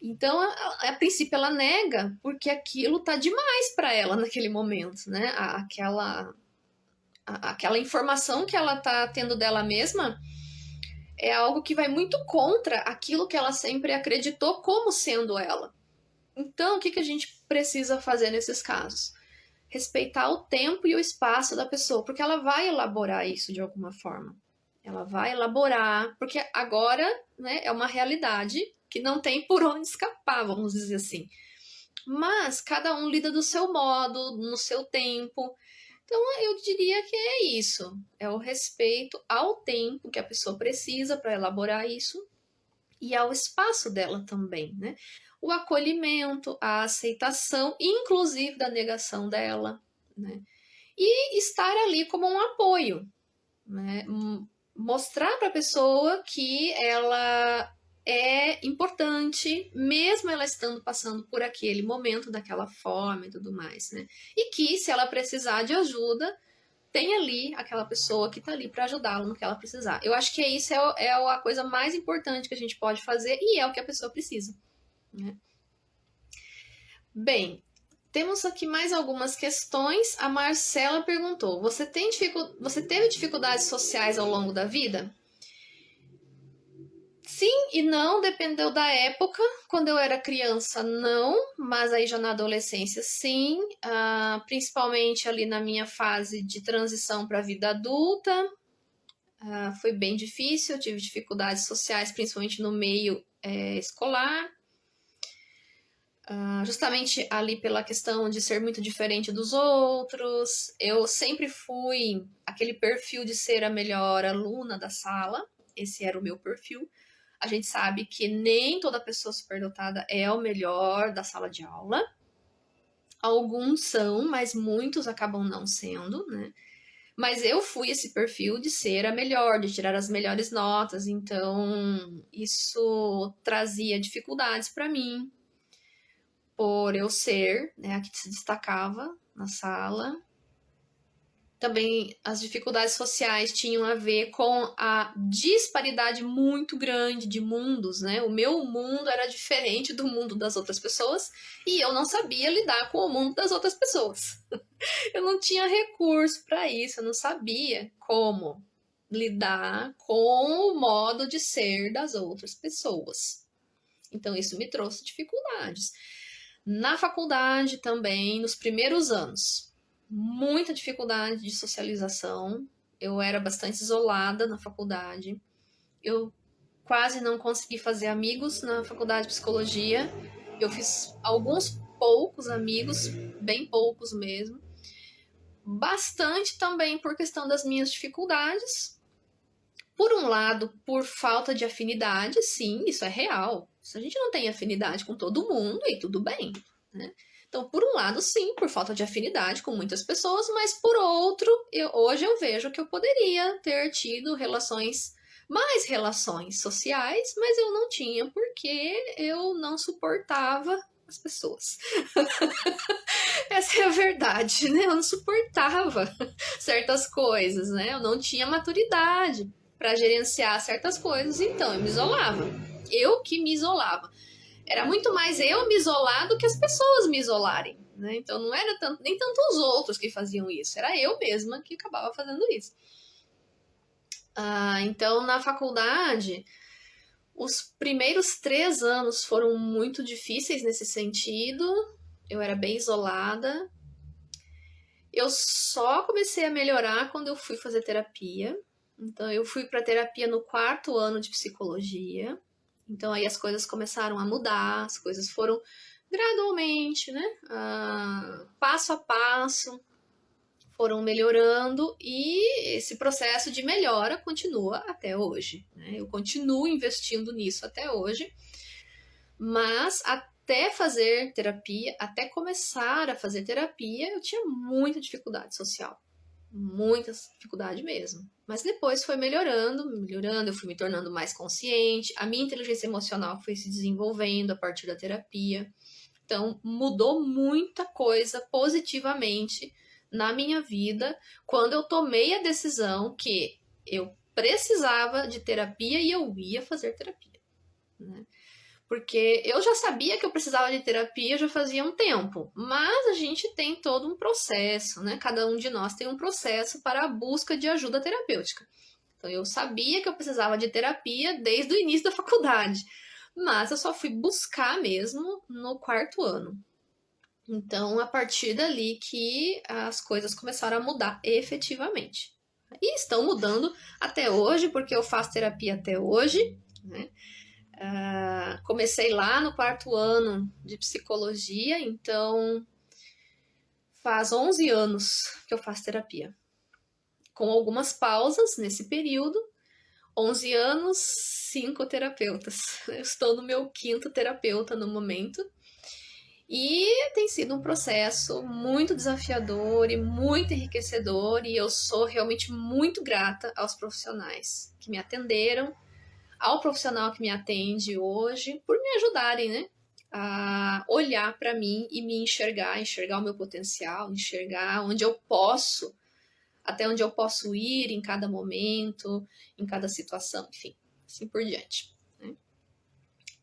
Então, a princípio, ela nega porque aquilo tá demais para ela naquele momento, né? Aquela informação que ela tá tendo dela mesma é algo que vai muito contra aquilo que ela sempre acreditou como sendo ela. Então, o que a gente precisa fazer nesses casos? Respeitar o tempo e o espaço da pessoa, porque ela vai elaborar isso de alguma forma. Ela vai elaborar, porque agora, né, é uma realidade que não tem por onde escapar, vamos dizer assim. Mas cada um lida do seu modo, no seu tempo. Então eu diria que é isso. É o respeito ao tempo que a pessoa precisa para elaborar isso e ao espaço dela também, né? O acolhimento, a aceitação, inclusive da negação dela, né? E estar ali como um apoio, né? Mostrar para a pessoa que ela é importante, mesmo ela estando passando por aquele momento daquela forma e tudo mais, né? E que se ela precisar de ajuda, tem ali aquela pessoa que está ali para ajudá-la no que ela precisar. Eu acho que isso é a coisa mais importante que a gente pode fazer e é o que a pessoa precisa, né? Bem, temos aqui mais algumas questões. A Marcela perguntou: você teve dificuldades sociais ao longo da vida? sim e não, dependeu da época. Quando eu era criança, não, mas aí já na adolescência, sim. Principalmente ali na minha fase de transição para a vida adulta. Foi bem difícil, eu tive dificuldades sociais, principalmente no meio escolar. Justamente ali pela questão de ser muito diferente dos outros. Eu sempre fui aquele perfil de ser a melhor aluna da sala. Esse era o meu perfil. A gente sabe que nem toda pessoa superdotada é o melhor da sala de aula. Alguns são, mas muitos acabam não sendo, né? Mas eu fui esse perfil de ser a melhor, de tirar as melhores notas, então isso trazia dificuldades para mim, por eu ser, né, a que se destacava na sala. Também as dificuldades sociais tinham a ver com a disparidade muito grande de mundos, né? O meu mundo era diferente do mundo das outras pessoas e eu não sabia lidar com o mundo das outras pessoas. Eu não tinha recurso para isso, eu não sabia como lidar com o modo de ser das outras pessoas. Então isso me trouxe dificuldades. Na faculdade também, nos primeiros anos, muita dificuldade de socialização. Eu era bastante isolada na faculdade. Eu quase não consegui fazer amigos na faculdade de psicologia. Eu fiz alguns poucos amigos, bem poucos mesmo. Bastante também por questão das minhas dificuldades. Por um lado, por falta de afinidade, sim, isso é real. Se a gente não tem afinidade com todo mundo, aí tudo bem, né? Então, por um lado, sim, por falta de afinidade com muitas pessoas, mas por outro, hoje eu vejo que eu poderia ter tido mais relações sociais, mas eu não tinha porque eu não suportava as pessoas. Essa é a verdade, né? Eu não suportava certas coisas, né? Eu não tinha maturidade para gerenciar certas coisas, então eu me isolava. Eu que me isolava. Era muito mais eu me isolar do que as pessoas me isolarem, né? Então não era nem tanto os outros que faziam isso, era eu mesma que acabava fazendo isso. Então na faculdade, os primeiros 3 anos foram muito difíceis nesse sentido. Eu era bem isolada. Eu só comecei a melhorar quando eu fui fazer terapia. Então, eu fui para terapia no 4º ano de psicologia. Então, aí as coisas começaram a mudar, as coisas foram gradualmente, né? Passo a passo, foram melhorando e esse processo de melhora continua até hoje, né? Eu continuo investindo nisso até hoje, mas até fazer terapia, até começar a fazer terapia, eu tinha muita dificuldade social. Muita dificuldade mesmo. Mas depois foi melhorando, eu fui me tornando mais consciente, a minha inteligência emocional foi se desenvolvendo a partir da terapia. Então, mudou muita coisa positivamente na minha vida quando eu tomei a decisão que eu precisava de terapia e eu ia fazer terapia, né? Porque eu já sabia que eu precisava de terapia já fazia um tempo, mas a gente tem todo um processo, né? Cada um de nós tem um processo para a busca de ajuda terapêutica. Então eu sabia que eu precisava de terapia desde o início da faculdade, mas eu só fui buscar mesmo no 4º ano. Então, a partir dali que as coisas começaram a mudar efetivamente. E estão mudando até hoje, porque eu faço terapia até hoje, né? Comecei lá no 4º ano de psicologia, então faz 11 anos que eu faço terapia. Com algumas pausas nesse período, 11 anos, 5 terapeutas. Eu estou no meu 5º terapeuta no momento. E tem sido um processo muito desafiador e muito enriquecedor, e eu sou realmente muito grata aos profissionais que me atenderam, ao profissional que me atende hoje, por me ajudarem, né, a olhar para mim e me enxergar o meu potencial, enxergar onde eu posso, até onde eu posso ir em cada momento, em cada situação, enfim, assim por diante.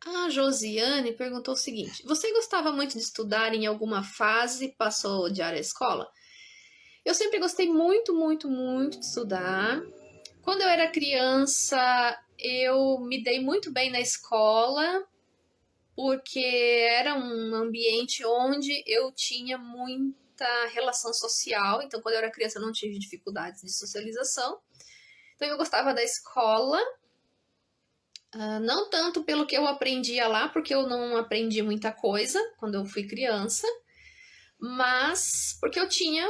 A Josiane perguntou o seguinte: você gostava muito de estudar em alguma fase e passou a odiar a escola? Eu sempre gostei muito, muito, muito de estudar. Quando eu era criança, eu me dei muito bem na escola, porque era um ambiente onde eu tinha muita relação social. Então, quando eu era criança, eu não tive dificuldades de socialização. Então, eu gostava da escola, não tanto pelo que eu aprendia lá, porque eu não aprendi muita coisa quando eu fui criança, mas porque eu tinha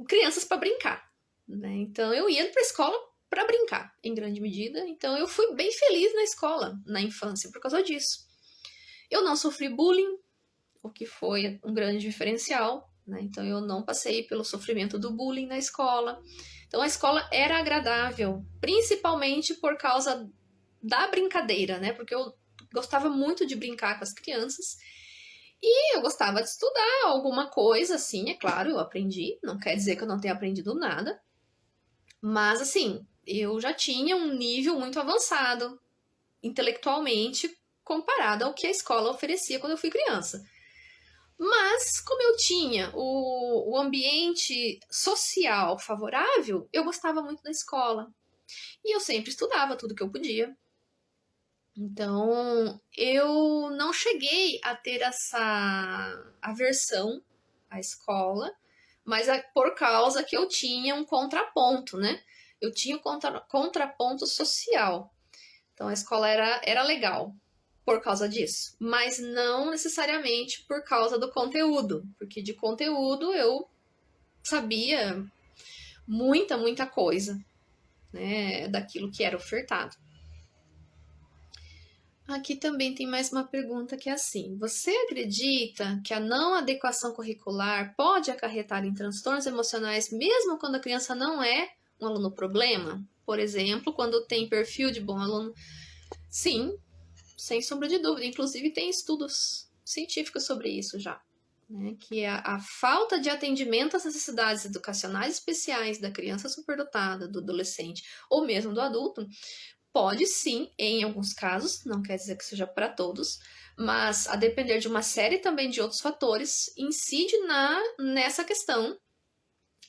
crianças para brincar, né? Então, eu ia para a escola para brincar, em grande medida. Então, eu fui bem feliz na escola, na infância, por causa disso. Eu não sofri bullying, o que foi um grande diferencial, né? Então eu não passei pelo sofrimento do bullying na escola. Então a escola era agradável, principalmente por causa da brincadeira, né? Porque eu gostava muito de brincar com as crianças e eu gostava de estudar alguma coisa, assim, é claro, eu aprendi, não quer dizer que eu não tenha aprendido nada, mas assim, eu já tinha um nível muito avançado intelectualmente comparado ao que a escola oferecia quando eu fui criança. Mas, como eu tinha o ambiente social favorável, eu gostava muito da escola. E eu sempre estudava tudo que eu podia. Então, eu não cheguei a ter essa aversão à escola, mas por causa que eu tinha um contraponto, né? Eu tinha um contraponto social. Então, a escola era legal por causa disso, mas não necessariamente por causa do conteúdo, porque de conteúdo eu sabia muita coisa, né, daquilo que era ofertado. Aqui também tem mais uma pergunta que é assim: você acredita que a não adequação curricular pode acarretar em transtornos emocionais mesmo quando a criança não é um aluno problema? Por exemplo, quando tem perfil de bom aluno? Sim, sem sombra de dúvida. Inclusive, tem estudos científicos sobre isso já. Né? Que a falta de atendimento às necessidades educacionais especiais da criança superdotada, do adolescente ou mesmo do adulto, pode sim, em alguns casos, não quer dizer que seja para todos, mas a depender de uma série também de outros fatores, incide nessa questão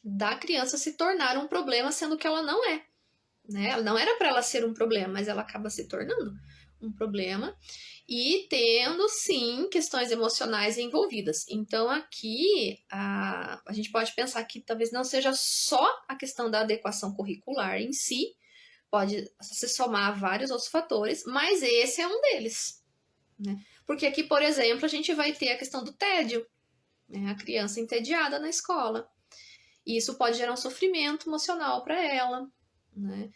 da criança se tornar um problema, sendo que ela não é. Né? Não era para ela ser um problema, mas ela acaba se tornando um problema e tendo sim questões emocionais envolvidas. Então aqui a gente pode pensar que talvez não seja só a questão da adequação curricular em si, pode se somar a vários outros fatores, mas esse é um deles. Né? Porque aqui, por exemplo, a gente vai ter a questão do tédio, né? A criança entediada na escola. E isso pode gerar um sofrimento emocional para ela. Né?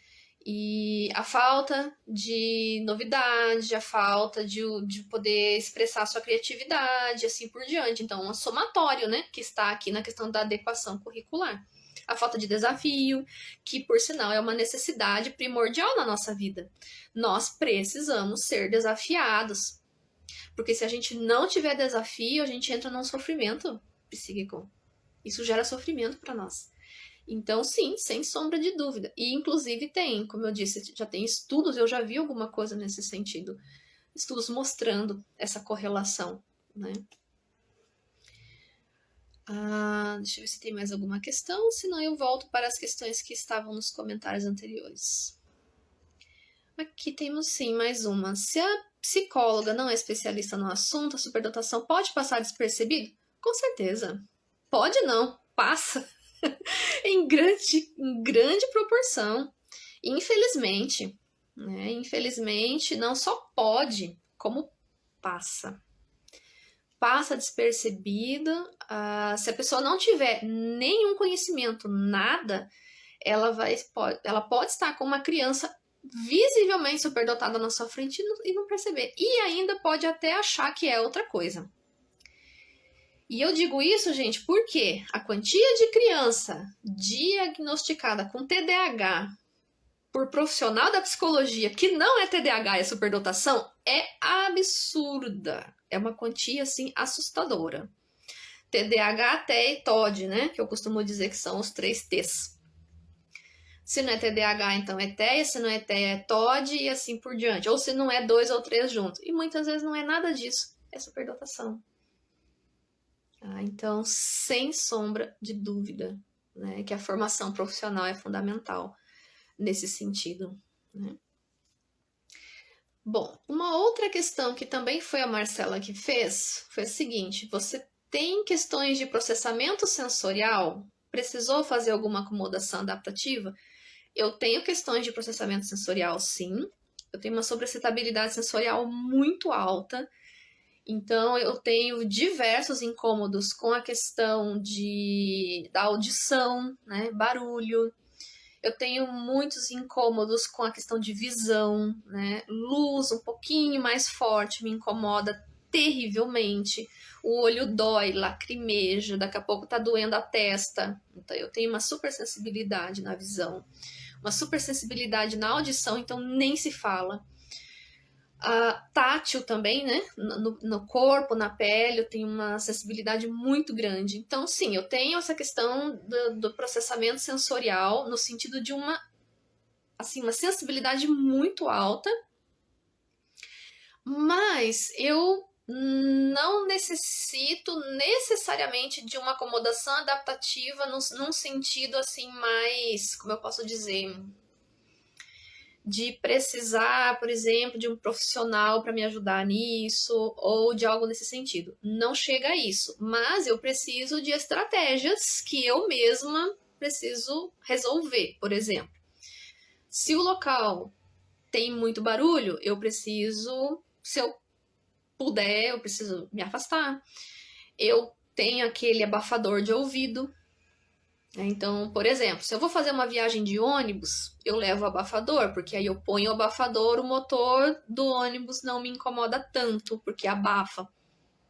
E a falta de novidade, a falta de poder expressar sua criatividade, assim por diante. Então, um somatório, né, que está aqui na questão da adequação curricular. A falta de desafio, que por sinal é uma necessidade primordial na nossa vida. Nós precisamos ser desafiados. Porque se a gente não tiver desafio, a gente entra num sofrimento psíquico. Isso gera sofrimento para nós. Então, sim, sem sombra de dúvida. E, inclusive, tem, como eu disse, já tem estudos, eu já vi alguma coisa nesse sentido. Estudos mostrando essa correlação, né? Deixa eu ver se tem mais alguma questão, senão eu volto para as questões que estavam nos comentários anteriores. Aqui temos sim mais uma. Se a psicóloga não é especialista no assunto, a superdotação pode passar despercebido? Com certeza. Pode não, passa. em grande proporção. Infelizmente, né? Infelizmente, não só pode, como passa. Passa despercebida. Se a pessoa não tiver nenhum conhecimento, nada, ela pode estar com uma criança visivelmente superdotada na sua frente e não perceber. E ainda pode até achar que é outra coisa. E eu digo isso, gente, porque a quantia de criança diagnosticada com TDAH por profissional da psicologia que não é TDAH e é superdotação é absurda. É uma quantia, assim, assustadora. TDAH, TE e TOD, né? Que eu costumo dizer que são os 3 T's. Se não é TDAH, então é TEA, se não é TEA, é TOD e assim por diante. Ou se não é 2 ou 3 juntos. E muitas vezes não é nada disso. É superdotação. Então, sem sombra de dúvida, né, que a formação profissional é fundamental nesse sentido. Né? Bom, uma outra questão que também foi a Marcela que fez foi a seguinte: você tem questões de processamento sensorial? Precisou fazer alguma acomodação adaptativa? Eu tenho questões de processamento sensorial, sim. Eu tenho uma sobrecitabilidade sensorial muito alta. Então, eu tenho diversos incômodos com a questão da audição, né? Barulho. Eu tenho muitos incômodos com a questão de visão, né? Luz um pouquinho mais forte me incomoda terrivelmente. O olho dói, lacrimeja, daqui a pouco tá doendo a testa. Então, eu tenho uma super sensibilidade na visão, uma super sensibilidade na audição, então nem se fala. Tátil também, né? No corpo, na pele, eu tenho uma sensibilidade muito grande. Então, sim, eu tenho essa questão do processamento sensorial no sentido de uma sensibilidade muito alta, mas eu não necessito necessariamente de uma acomodação adaptativa num sentido assim mais, como eu posso dizer, de precisar, por exemplo, de um profissional para me ajudar nisso, ou de algo nesse sentido. Não chega a isso, mas eu preciso de estratégias que eu mesma preciso resolver. Por exemplo, se o local tem muito barulho, eu preciso, se eu puder, eu preciso me afastar. Eu tenho aquele abafador de ouvido. Então, por exemplo, se eu vou fazer uma viagem de ônibus, eu levo o abafador, porque aí eu ponho o abafador, o motor do ônibus não me incomoda tanto, porque abafa,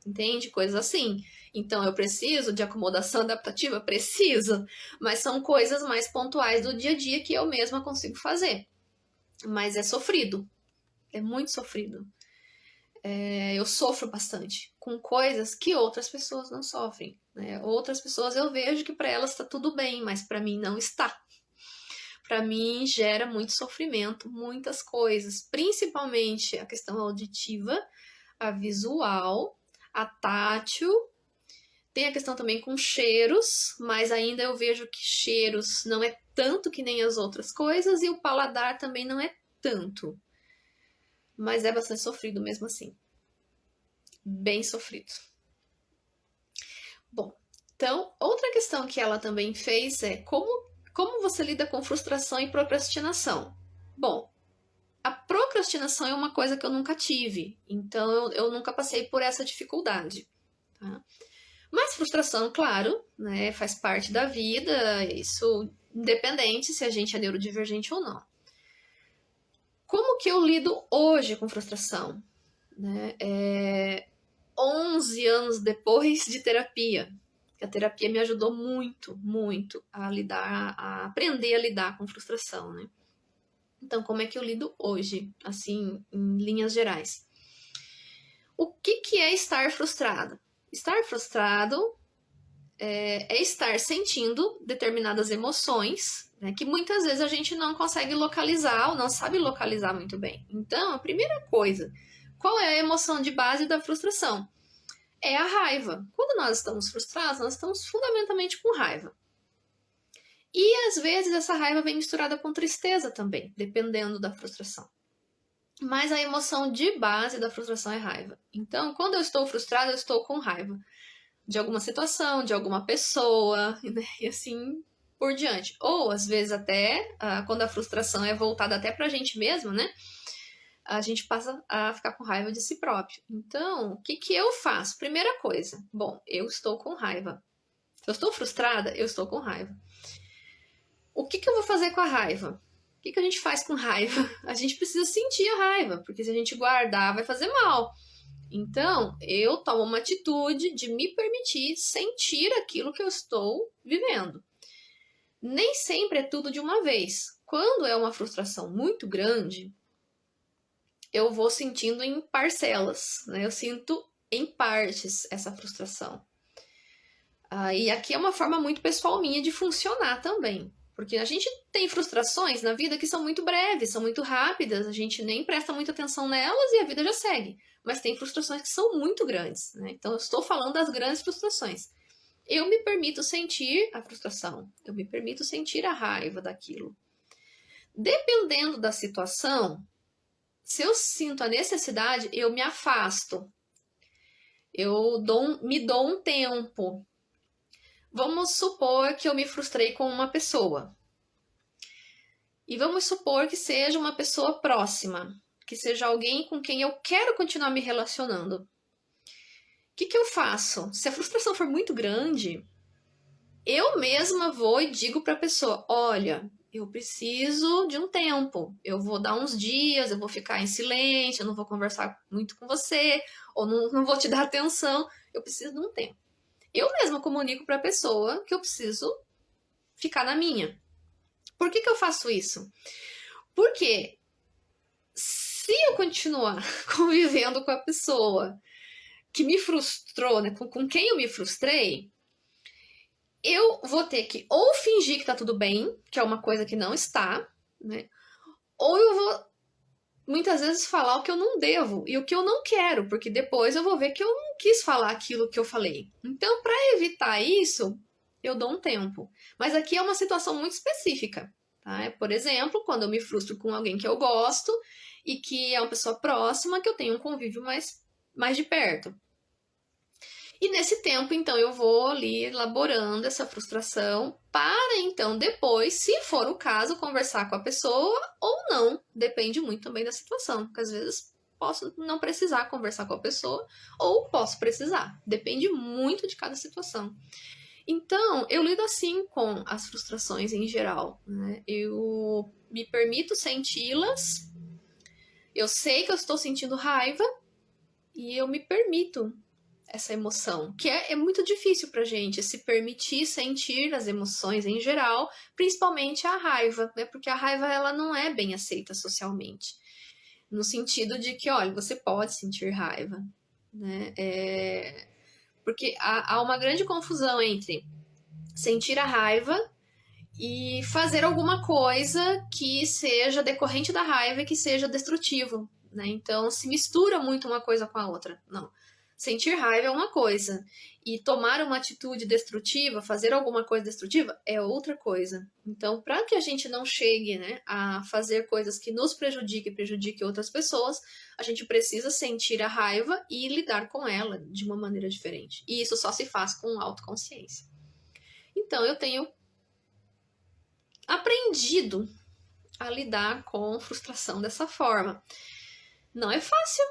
entende? Coisas assim. Então, eu preciso de acomodação adaptativa? Preciso, mas são coisas mais pontuais do dia a dia que eu mesma consigo fazer. Mas é sofrido, é muito sofrido. Eu sofro bastante com coisas que outras pessoas não sofrem. Né? Outras pessoas eu vejo que para elas está tudo bem, mas para mim não está. Para mim gera muito sofrimento, muitas coisas, principalmente a questão auditiva, a visual, a tátil. Tem a questão também com cheiros, mas ainda eu vejo que cheiros não é tanto que nem as outras coisas e o paladar também não é tanto. Mas é bastante sofrido mesmo assim. Bem sofrido. Bom, então, outra questão que ela também fez é como você lida com frustração e procrastinação. Bom, a procrastinação é uma coisa que eu nunca tive, então eu nunca passei por essa dificuldade. Tá? Mas frustração, claro, né, faz parte da vida, isso independente se a gente é neurodivergente ou não. Como que eu lido hoje com frustração? Né? 11 anos depois de terapia. A terapia me ajudou muito, muito a aprender a lidar com frustração, né? Então, como é que eu lido hoje, assim, em linhas gerais? O que é estar frustrado? Estar frustrado é estar sentindo determinadas emoções, né, que muitas vezes a gente não consegue localizar ou não sabe localizar muito bem. Então, a primeira coisa, qual é a emoção de base da frustração? É a raiva. Quando nós estamos frustrados, nós estamos fundamentalmente com raiva. E às vezes essa raiva vem misturada com tristeza também, dependendo da frustração. Mas a emoção de base da frustração é raiva. Então, quando eu estou frustrada, eu estou com raiva de alguma situação, de alguma pessoa, né? E assim por diante. Ou às vezes até quando a frustração é voltada até pra gente mesmo, né? A gente passa a ficar com raiva de si próprio. Então, o que eu faço? Primeira coisa, bom, eu estou com raiva. Se eu estou frustrada, eu estou com raiva. O que eu vou fazer com a raiva? O que a gente faz com raiva? A gente precisa sentir a raiva, porque se a gente guardar, vai fazer mal. Então, eu tomo uma atitude de me permitir sentir aquilo que eu estou vivendo. Nem sempre é tudo de uma vez. Quando é uma frustração muito grande, eu vou sentindo em parcelas, né? Eu sinto em partes essa frustração. E aqui é uma forma muito pessoal minha de funcionar também. Porque a gente tem frustrações na vida que são muito breves, são muito rápidas, a gente nem presta muita atenção nelas e a vida já segue. Mas tem frustrações que são muito grandes, né? Então eu estou falando das grandes frustrações. Eu me permito sentir a frustração, eu me permito sentir a raiva daquilo. Dependendo da situação, Se eu sinto a necessidade, eu me afasto. Me dou um tempo. Vamos supor que eu me frustrei com uma pessoa. E vamos supor que seja uma pessoa próxima, que seja alguém com quem eu quero continuar me relacionando. O que eu faço? Se a frustração for muito grande, eu mesma vou e digo para a pessoa: olha, eu preciso de um tempo, eu vou dar uns dias, eu vou ficar em silêncio, eu não vou conversar muito com você, ou não vou te dar atenção, eu preciso de um tempo. Eu mesma comunico para a pessoa que eu preciso ficar na minha. Por que eu faço isso? Porque se eu continuar convivendo com a pessoa que me frustrou, né, com quem eu me frustrei, eu vou ter que ou fingir que tá tudo bem, que é uma coisa que não está, né? Ou eu vou muitas vezes falar o que eu não devo e o que eu não quero, porque depois eu vou ver que eu não quis falar aquilo que eu falei. Então, para evitar isso, eu dou um tempo. Mas aqui é uma situação muito específica, tá? Por exemplo, quando eu me frustro com alguém que eu gosto e que é uma pessoa próxima, que eu tenho um convívio mais de perto. E nesse tempo, então, eu vou ali elaborando essa frustração para, então, depois, se for o caso, conversar com a pessoa ou não. Depende muito também da situação, porque às vezes posso não precisar conversar com a pessoa ou posso precisar. Depende muito de cada situação. Então, eu lido assim com as frustrações em geral, né? Eu me permito senti-las, eu sei que eu estou sentindo raiva e eu me permito essa emoção, que é muito difícil pra gente se permitir sentir as emoções em geral, principalmente a raiva, né? Porque a raiva ela não é bem aceita socialmente, no sentido de que, olha, você pode sentir raiva, né? Porque há uma grande confusão entre sentir a raiva e fazer alguma coisa que seja decorrente da raiva e que seja destrutivo, né? Então se mistura muito uma coisa com a outra. Não. Sentir raiva é uma coisa e tomar uma atitude destrutiva, fazer alguma coisa destrutiva é outra coisa. Então, para que a gente não chegue, né, a fazer coisas que nos prejudiquem e prejudiquem outras pessoas, a gente precisa sentir a raiva e lidar com ela de uma maneira diferente. E isso só se faz com autoconsciência. Então, eu tenho aprendido a lidar com frustração dessa forma. Não é fácil,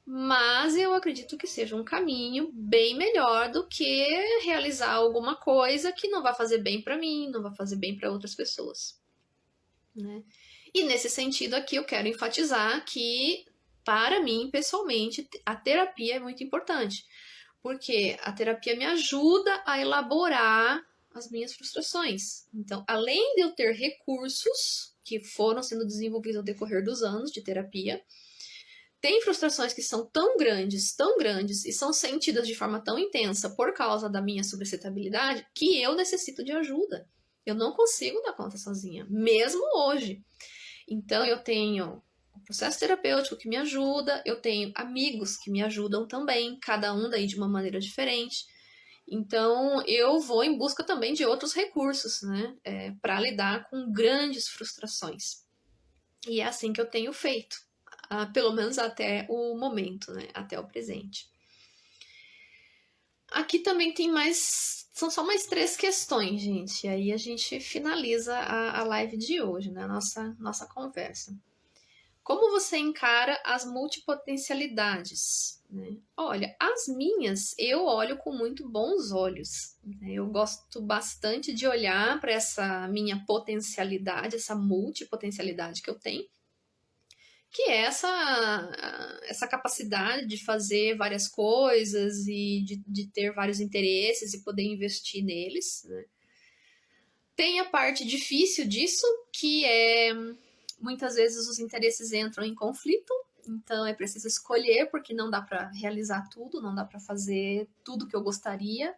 mas eu acredito que seja um caminho bem melhor do que realizar alguma coisa que não vai fazer bem para mim, não vai fazer bem para outras pessoas, né? E nesse sentido aqui eu quero enfatizar que, para mim, pessoalmente, a terapia é muito importante, porque a terapia me ajuda a elaborar as minhas frustrações. Então, além de eu ter recursos que foram sendo desenvolvidos ao decorrer dos anos de terapia, tem frustrações que são tão grandes e são sentidas de forma tão intensa por causa da minha suscetibilidade que eu necessito de ajuda. Eu não consigo dar conta sozinha, mesmo hoje. Então, eu tenho um processo terapêutico que me ajuda, eu tenho amigos que me ajudam também, cada um daí de uma maneira diferente. Então, eu vou em busca também de outros recursos, né, para lidar com grandes frustrações. E é assim que eu tenho feito, pelo menos até o momento, né, até o presente. Aqui também tem mais, são só mais 3 questões, gente, e aí a gente finaliza a live de hoje, né, nossa conversa. Como você encara as multipotencialidades? Né? Olha, as minhas eu olho com muito bons olhos. Né? Eu gosto bastante de olhar para essa minha potencialidade, essa multipotencialidade que eu tenho, que é essa capacidade de fazer várias coisas e de ter vários interesses e poder investir neles. Né? Tem a parte difícil disso, que é muitas vezes os interesses entram em conflito, então é preciso escolher, porque não dá para realizar tudo, não dá para fazer tudo que eu gostaria,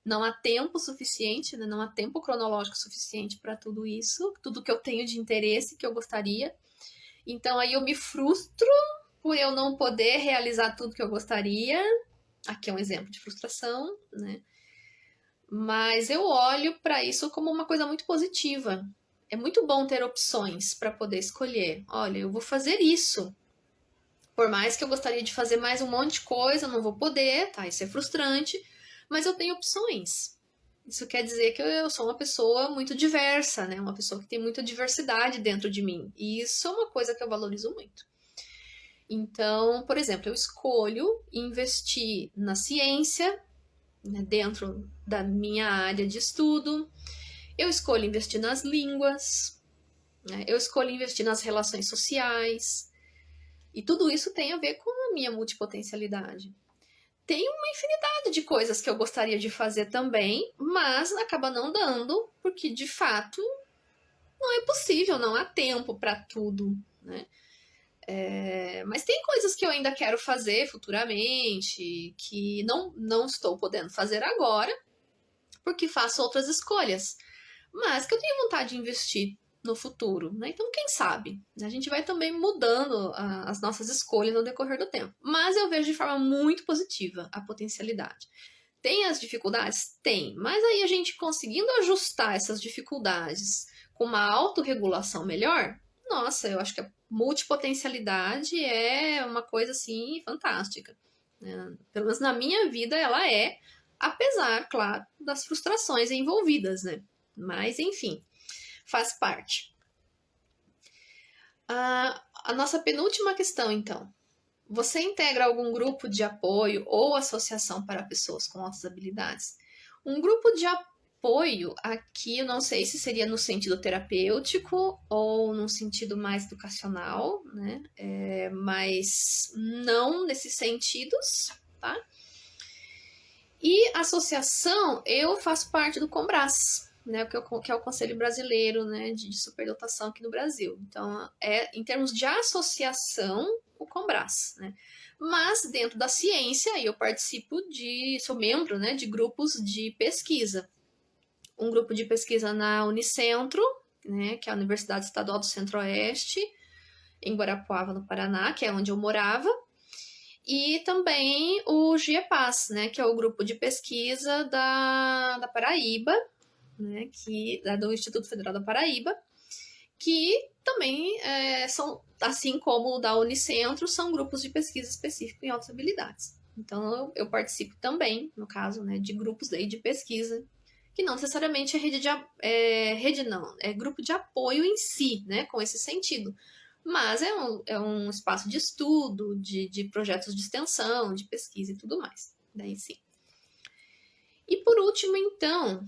não há tempo suficiente, né? Não há tempo cronológico suficiente para tudo isso, tudo que eu tenho de interesse que eu gostaria. Então aí eu me frustro por eu não poder realizar tudo que eu gostaria. Aqui é um exemplo de frustração, né? Mas eu olho para isso como uma coisa muito positiva. É muito bom ter opções para poder escolher. Olha, eu vou fazer isso, Por mais que eu gostaria de fazer mais um monte de coisa, eu não vou poder, tá? Isso é frustrante, mas eu tenho opções. Isso quer dizer que eu sou uma pessoa muito diversa, né? Uma pessoa que tem muita diversidade dentro de mim. E isso é uma coisa que eu valorizo muito. Então, por exemplo, eu escolho investir na ciência, né, dentro da minha área de estudo. Eu escolho investir nas línguas, né? Eu escolho investir nas relações sociais. E tudo isso tem a ver com a minha multipotencialidade. Tem uma infinidade de coisas que eu gostaria de fazer também, mas acaba não dando, porque de fato não é possível, não há tempo para tudo, né? Mas tem coisas que eu ainda quero fazer futuramente, que não estou podendo fazer agora, porque faço outras escolhas, mas que eu tenho vontade de investir no futuro, né? Então, quem sabe? A gente vai também mudando as nossas escolhas ao decorrer do tempo. Mas eu vejo de forma muito positiva a potencialidade. Tem as dificuldades? Tem. Mas aí a gente conseguindo ajustar essas dificuldades com uma autorregulação melhor, nossa, eu acho que a multipotencialidade é uma coisa assim fantástica. Né? Pelo menos na minha vida ela é, apesar, claro, das frustrações envolvidas, né? Mas enfim, faz parte. A nossa penúltima questão, então. Você integra algum grupo de apoio ou associação para pessoas com altas habilidades? Um grupo de apoio, aqui eu não sei se seria no sentido terapêutico ou num sentido mais educacional, né? Mas não nesses sentidos, tá? E associação, eu faço parte do Conbras, né, que é o Conselho Brasileiro, né, de Superdotação aqui no Brasil. Então, em termos de associação, o Conbras, né? Mas dentro da ciência, eu sou membro, né, de grupos de pesquisa. Um grupo de pesquisa na Unicentro, né, que é a Universidade Estadual do Centro-Oeste, em Guarapuava, no Paraná, que é onde eu morava. E também o GEPAS, né, que é o grupo de pesquisa da Paraíba, né, do Instituto Federal da Paraíba, que também são, assim como o da Unicentro, são grupos de pesquisa específicos em altas habilidades. Então, eu participo também, no caso, né, de grupos aí de pesquisa, que não necessariamente é grupo de apoio em si, né, com esse sentido. Mas é um espaço de estudo, de projetos de extensão, de pesquisa e tudo mais. Daí sim. E por último, então,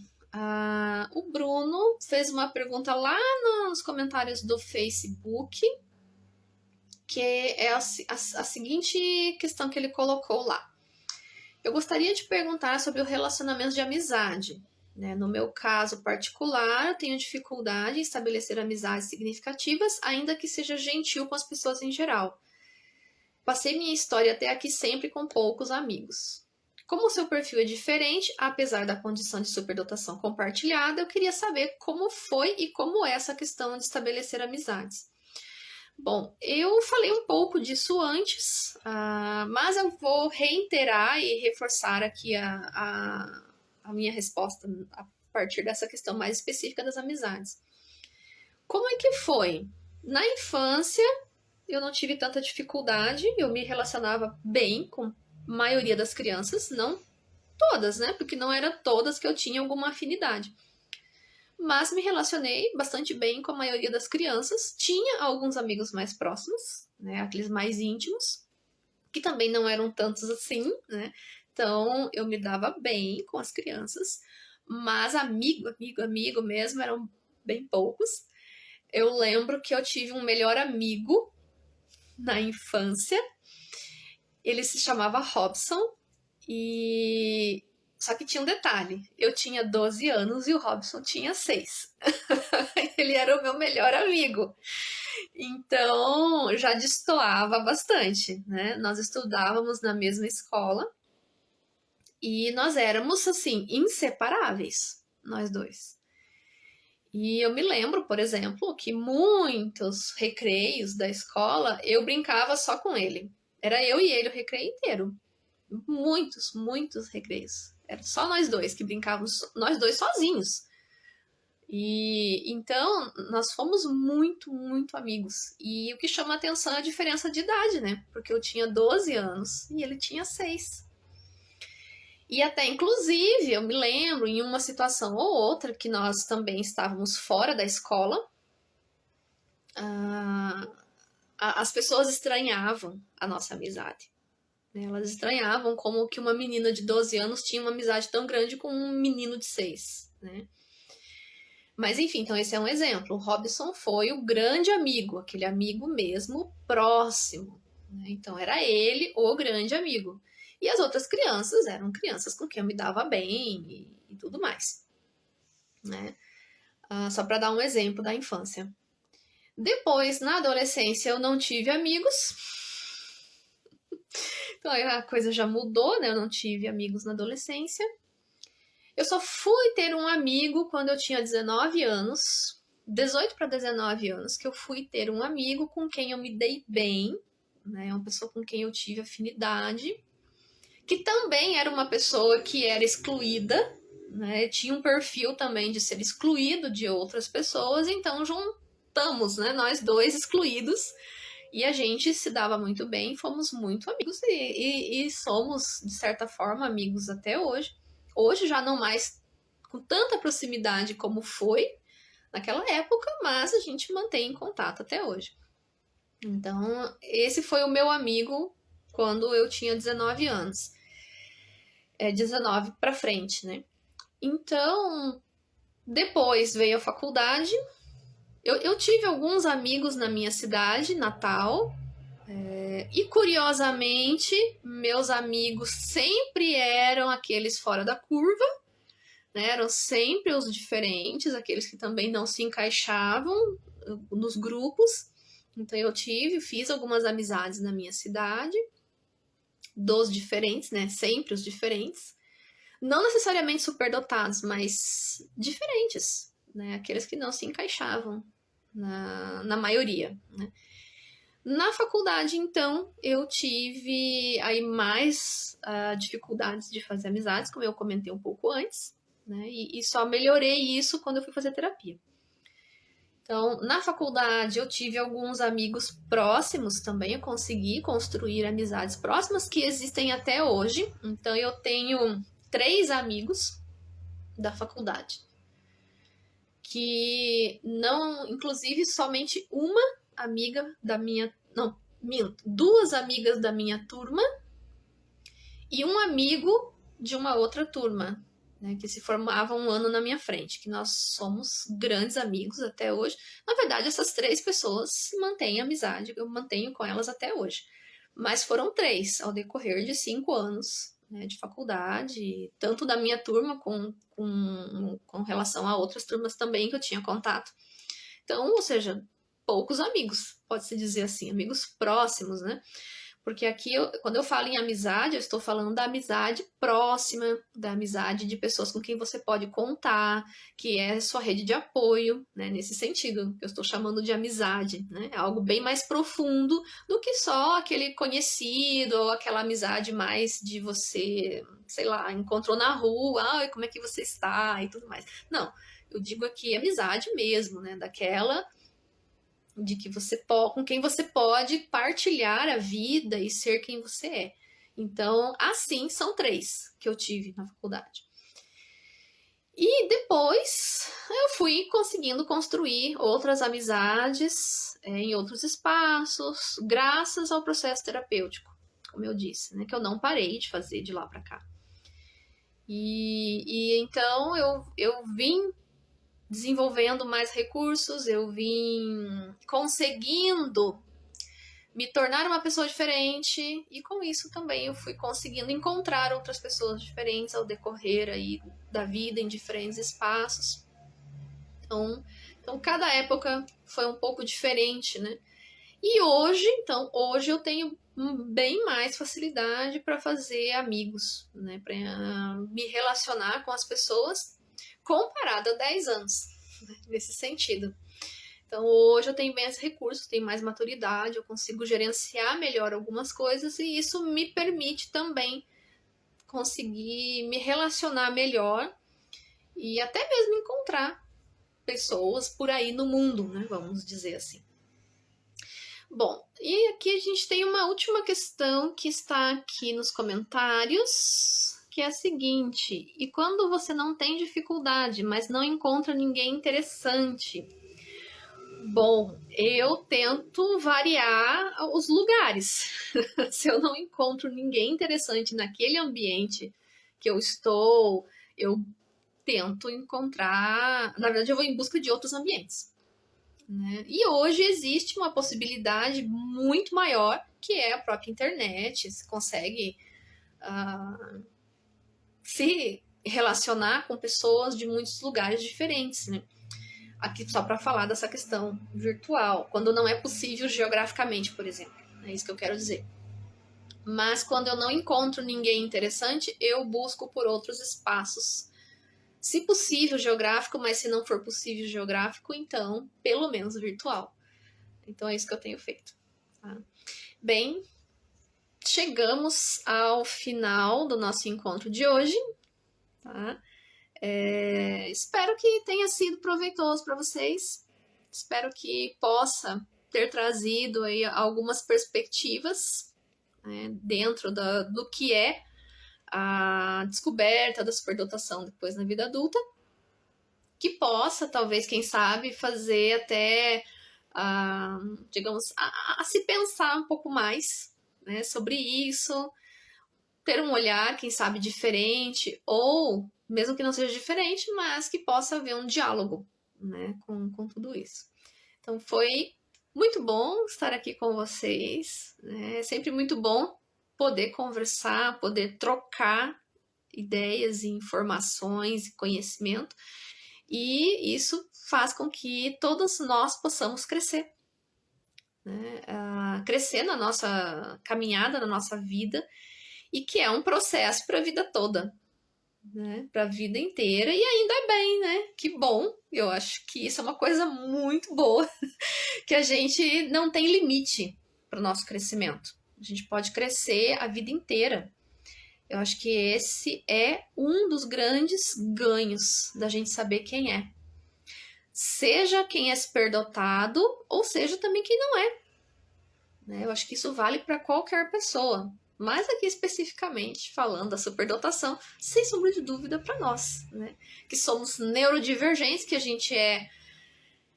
o Bruno fez uma pergunta lá nos comentários do Facebook, que é a seguinte questão que ele colocou lá. Eu gostaria de perguntar sobre o relacionamento de amizade. Né? No meu caso particular, eu tenho dificuldade em estabelecer amizades significativas, ainda que seja gentil com as pessoas em geral. Passei minha história até aqui sempre com poucos amigos. Como o seu perfil é diferente, apesar da condição de superdotação compartilhada, eu queria saber como foi e como é essa questão de estabelecer amizades. Bom, eu falei um pouco disso antes, mas eu vou reiterar e reforçar aqui a minha resposta a partir dessa questão mais específica das amizades. Como é que foi? Na infância, eu não tive tanta dificuldade, eu me relacionava bem com a maioria das crianças, não todas, né? Porque não era todas que eu tinha alguma afinidade. Mas me relacionei bastante bem com a maioria das crianças. Tinha alguns amigos mais próximos, né? Aqueles mais íntimos, que também não eram tantos assim, né? Então eu me dava bem com as crianças, mas amigo mesmo eram bem poucos. Eu lembro que eu tive um melhor amigo na infância. Ele se chamava Robson e só que tinha um detalhe, eu tinha 12 anos e o Robson tinha 6. Ele era o meu melhor amigo. Então, já destoava bastante, né? Nós estudávamos na mesma escola e nós éramos, assim, inseparáveis, nós dois. E eu me lembro, por exemplo, que muitos recreios da escola eu brincava só com ele. Era eu e ele o recreio inteiro. Muitos recreios. Era só nós dois que brincávamos, nós dois sozinhos. E então nós fomos muito, muito amigos. E o que chama a atenção é a diferença de idade, né? Porque eu tinha 12 anos e ele tinha 6. E até, inclusive, eu me lembro em uma situação ou outra que nós também estávamos fora da escola, ah, as pessoas estranhavam a nossa amizade. Né? Elas estranhavam como que uma menina de 12 anos tinha uma amizade tão grande com um menino de 6, né? Mas enfim, então esse é um exemplo. O Robson foi o grande amigo, aquele amigo mesmo próximo. Né? Então era ele o grande amigo. E as outras crianças eram crianças com quem eu me dava bem e tudo mais. Né? Só para dar um exemplo da infância. Depois, na adolescência, eu não tive amigos. Então a coisa já mudou, né? Eu não tive amigos na adolescência. Eu só fui ter um amigo quando eu tinha 19 anos, 18 para 19 anos, que eu fui ter um amigo com quem eu me dei bem, né? Uma pessoa com quem eu tive afinidade, que também era uma pessoa que era excluída, né? Tinha um perfil também de ser excluído de outras pessoas, então juntamos, né? Nós dois excluídos, e a gente se dava muito bem, fomos muito amigos e somos, de certa forma, amigos até hoje. Hoje já não mais com tanta proximidade como foi naquela época, mas a gente mantém em contato até hoje. Então, esse foi o meu amigo quando eu tinha 19 anos. 19 para frente, né? Então, depois veio a faculdade. Eu tive alguns amigos na minha cidade, Natal, e curiosamente, meus amigos sempre eram aqueles fora da curva, né? Eram sempre os diferentes, aqueles que também não se encaixavam nos grupos. Então eu fiz algumas amizades na minha cidade, dos diferentes, né? Sempre os diferentes. Não necessariamente superdotados, mas diferentes, né? Aqueles que não se encaixavam na maioria, né? Na faculdade, então, eu tive aí mais dificuldades de fazer amizades, como eu comentei um pouco antes, né? E só melhorei isso quando eu fui fazer terapia. Então, na faculdade, eu tive alguns amigos próximos também, eu consegui construir amizades próximas que existem até hoje. Então, eu tenho 3 amigos da faculdade que não, inclusive, somente uma amiga da minha, não, minto, 2 amigas da minha turma e um amigo de uma outra turma, né, que se formava um ano na minha frente, que nós somos grandes amigos até hoje. Na verdade, essas 3 pessoas mantêm amizade, eu mantenho com elas até hoje. Mas foram 3 ao decorrer de 5 anos, né, de faculdade, tanto da minha turma com relação a outras turmas também que eu tinha contato. Então, ou seja, poucos amigos, pode-se dizer assim, amigos próximos, né? Porque aqui, quando eu falo em amizade, eu estou falando da amizade próxima, da amizade de pessoas com quem você pode contar, que é sua rede de apoio, né? Nesse sentido, que eu estou chamando de amizade, né? É algo bem mais profundo do que só aquele conhecido ou aquela amizade mais de você, sei lá, encontrou na rua, ai, como é que você está e tudo mais. Não, eu digo aqui amizade mesmo, né? Daquela de que com quem você pode partilhar a vida e ser quem você é. Então, assim, são 3 que eu tive na faculdade. E depois eu fui conseguindo construir outras amizades em outros espaços, graças ao processo terapêutico, como eu disse, né, que eu não parei de fazer de lá para cá. E então eu vim desenvolvendo mais recursos, eu vim conseguindo me tornar uma pessoa diferente e com isso também eu fui conseguindo encontrar outras pessoas diferentes ao decorrer aí da vida em diferentes espaços. Então cada época foi um pouco diferente, né? E hoje eu tenho bem mais facilidade para fazer amigos, né? Para me relacionar com as pessoas comparado a 10 anos, né? Nesse sentido. Então, hoje eu tenho mais recursos, tenho mais maturidade, eu consigo gerenciar melhor algumas coisas e isso me permite também conseguir me relacionar melhor e até mesmo encontrar pessoas por aí no mundo, né? Vamos dizer assim. Bom, e aqui a gente tem uma última questão que está aqui nos comentários, que é a seguinte: e quando você não tem dificuldade, mas não encontra ninguém interessante? Bom, eu tento variar os lugares. Se eu não encontro ninguém interessante naquele ambiente que eu estou, eu tento encontrar. Na verdade, eu vou em busca de outros ambientes, né? E hoje existe uma possibilidade muito maior, que é a própria internet. Você consegue se relacionar com pessoas de muitos lugares diferentes, né? Aqui só para falar dessa questão virtual, quando não é possível geograficamente, por exemplo. É isso que eu quero dizer. Mas quando eu não encontro ninguém interessante, eu busco por outros espaços. Se possível, geográfico, mas se não for possível geográfico, então, pelo menos virtual. Então é isso que eu tenho feito. Tá? Bem, chegamos ao final do nosso encontro de hoje. Tá? Espero que tenha sido proveitoso para vocês. Espero que possa ter trazido aí algumas perspectivas, né, dentro do que é a descoberta da superdotação depois na vida adulta, que possa, talvez, quem sabe, fazer até, digamos, a se pensar um pouco mais, né, sobre isso, ter um olhar, quem sabe, diferente, ou mesmo que não seja diferente, mas que possa haver um diálogo, né, com tudo isso. Então foi muito bom estar aqui com vocês, né? É sempre muito bom poder conversar, poder trocar ideias, informações e conhecimento, e isso faz com que todos nós possamos crescer, né? Crescer na nossa caminhada, na nossa vida, e que é um processo para a vida toda, né? Para a vida inteira, e ainda bem, né? Que bom, eu acho que isso é uma coisa muito boa, que a gente não tem limite para o nosso crescimento. A gente pode crescer a vida inteira. Eu acho que esse é um dos grandes ganhos da gente saber quem é. Seja quem é superdotado, ou seja também quem não é. Eu acho que isso vale para qualquer pessoa. Mas aqui especificamente falando da superdotação, sem sombra de dúvida para nós, né? Que somos neurodivergentes, que a gente é...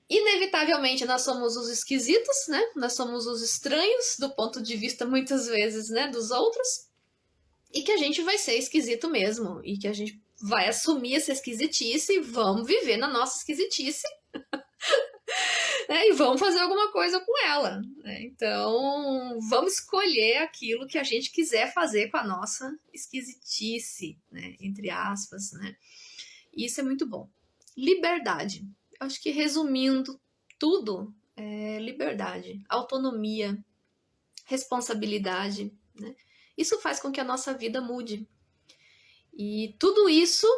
Inevitavelmente nós somos os esquisitos, né? Nós somos os estranhos do ponto de vista muitas vezes, né, dos outros, e que a gente vai ser esquisito mesmo, e que a gente vai assumir essa esquisitice e vamos viver na nossa esquisitice, né? E vamos fazer alguma coisa com ela, né? Então vamos escolher aquilo que a gente quiser fazer com a nossa esquisitice, né? Entre aspas, né? E isso é muito bom. Liberdade. Acho que resumindo tudo, é liberdade, autonomia, responsabilidade, né? Isso faz com que a nossa vida mude. E tudo isso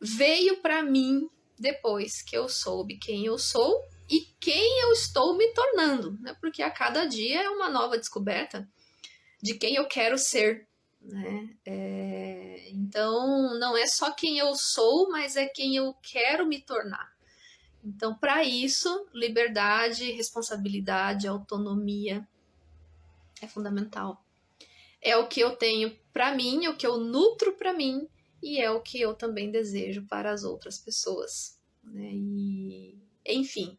veio para mim depois que eu soube quem eu sou e quem eu estou me tornando, né? Porque a cada dia é uma nova descoberta de quem eu quero ser, né? Então não é só quem eu sou, mas é quem eu quero me tornar. Então, para isso, liberdade, responsabilidade, autonomia é fundamental. É o que eu tenho para mim, é o que eu nutro para mim, e é o que eu também desejo para as outras pessoas, né? E, enfim,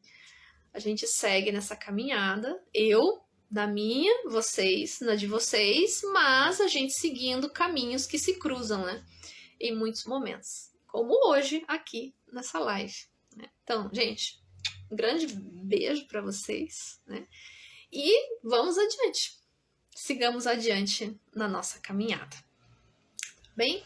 a gente segue nessa caminhada, eu na minha, vocês na de vocês, mas a gente seguindo caminhos que se cruzam, né? Em muitos momentos, como hoje aqui nessa live, né? Então, gente, um grande beijo para vocês, né? E vamos adiante. Sigamos adiante na nossa caminhada. Bem,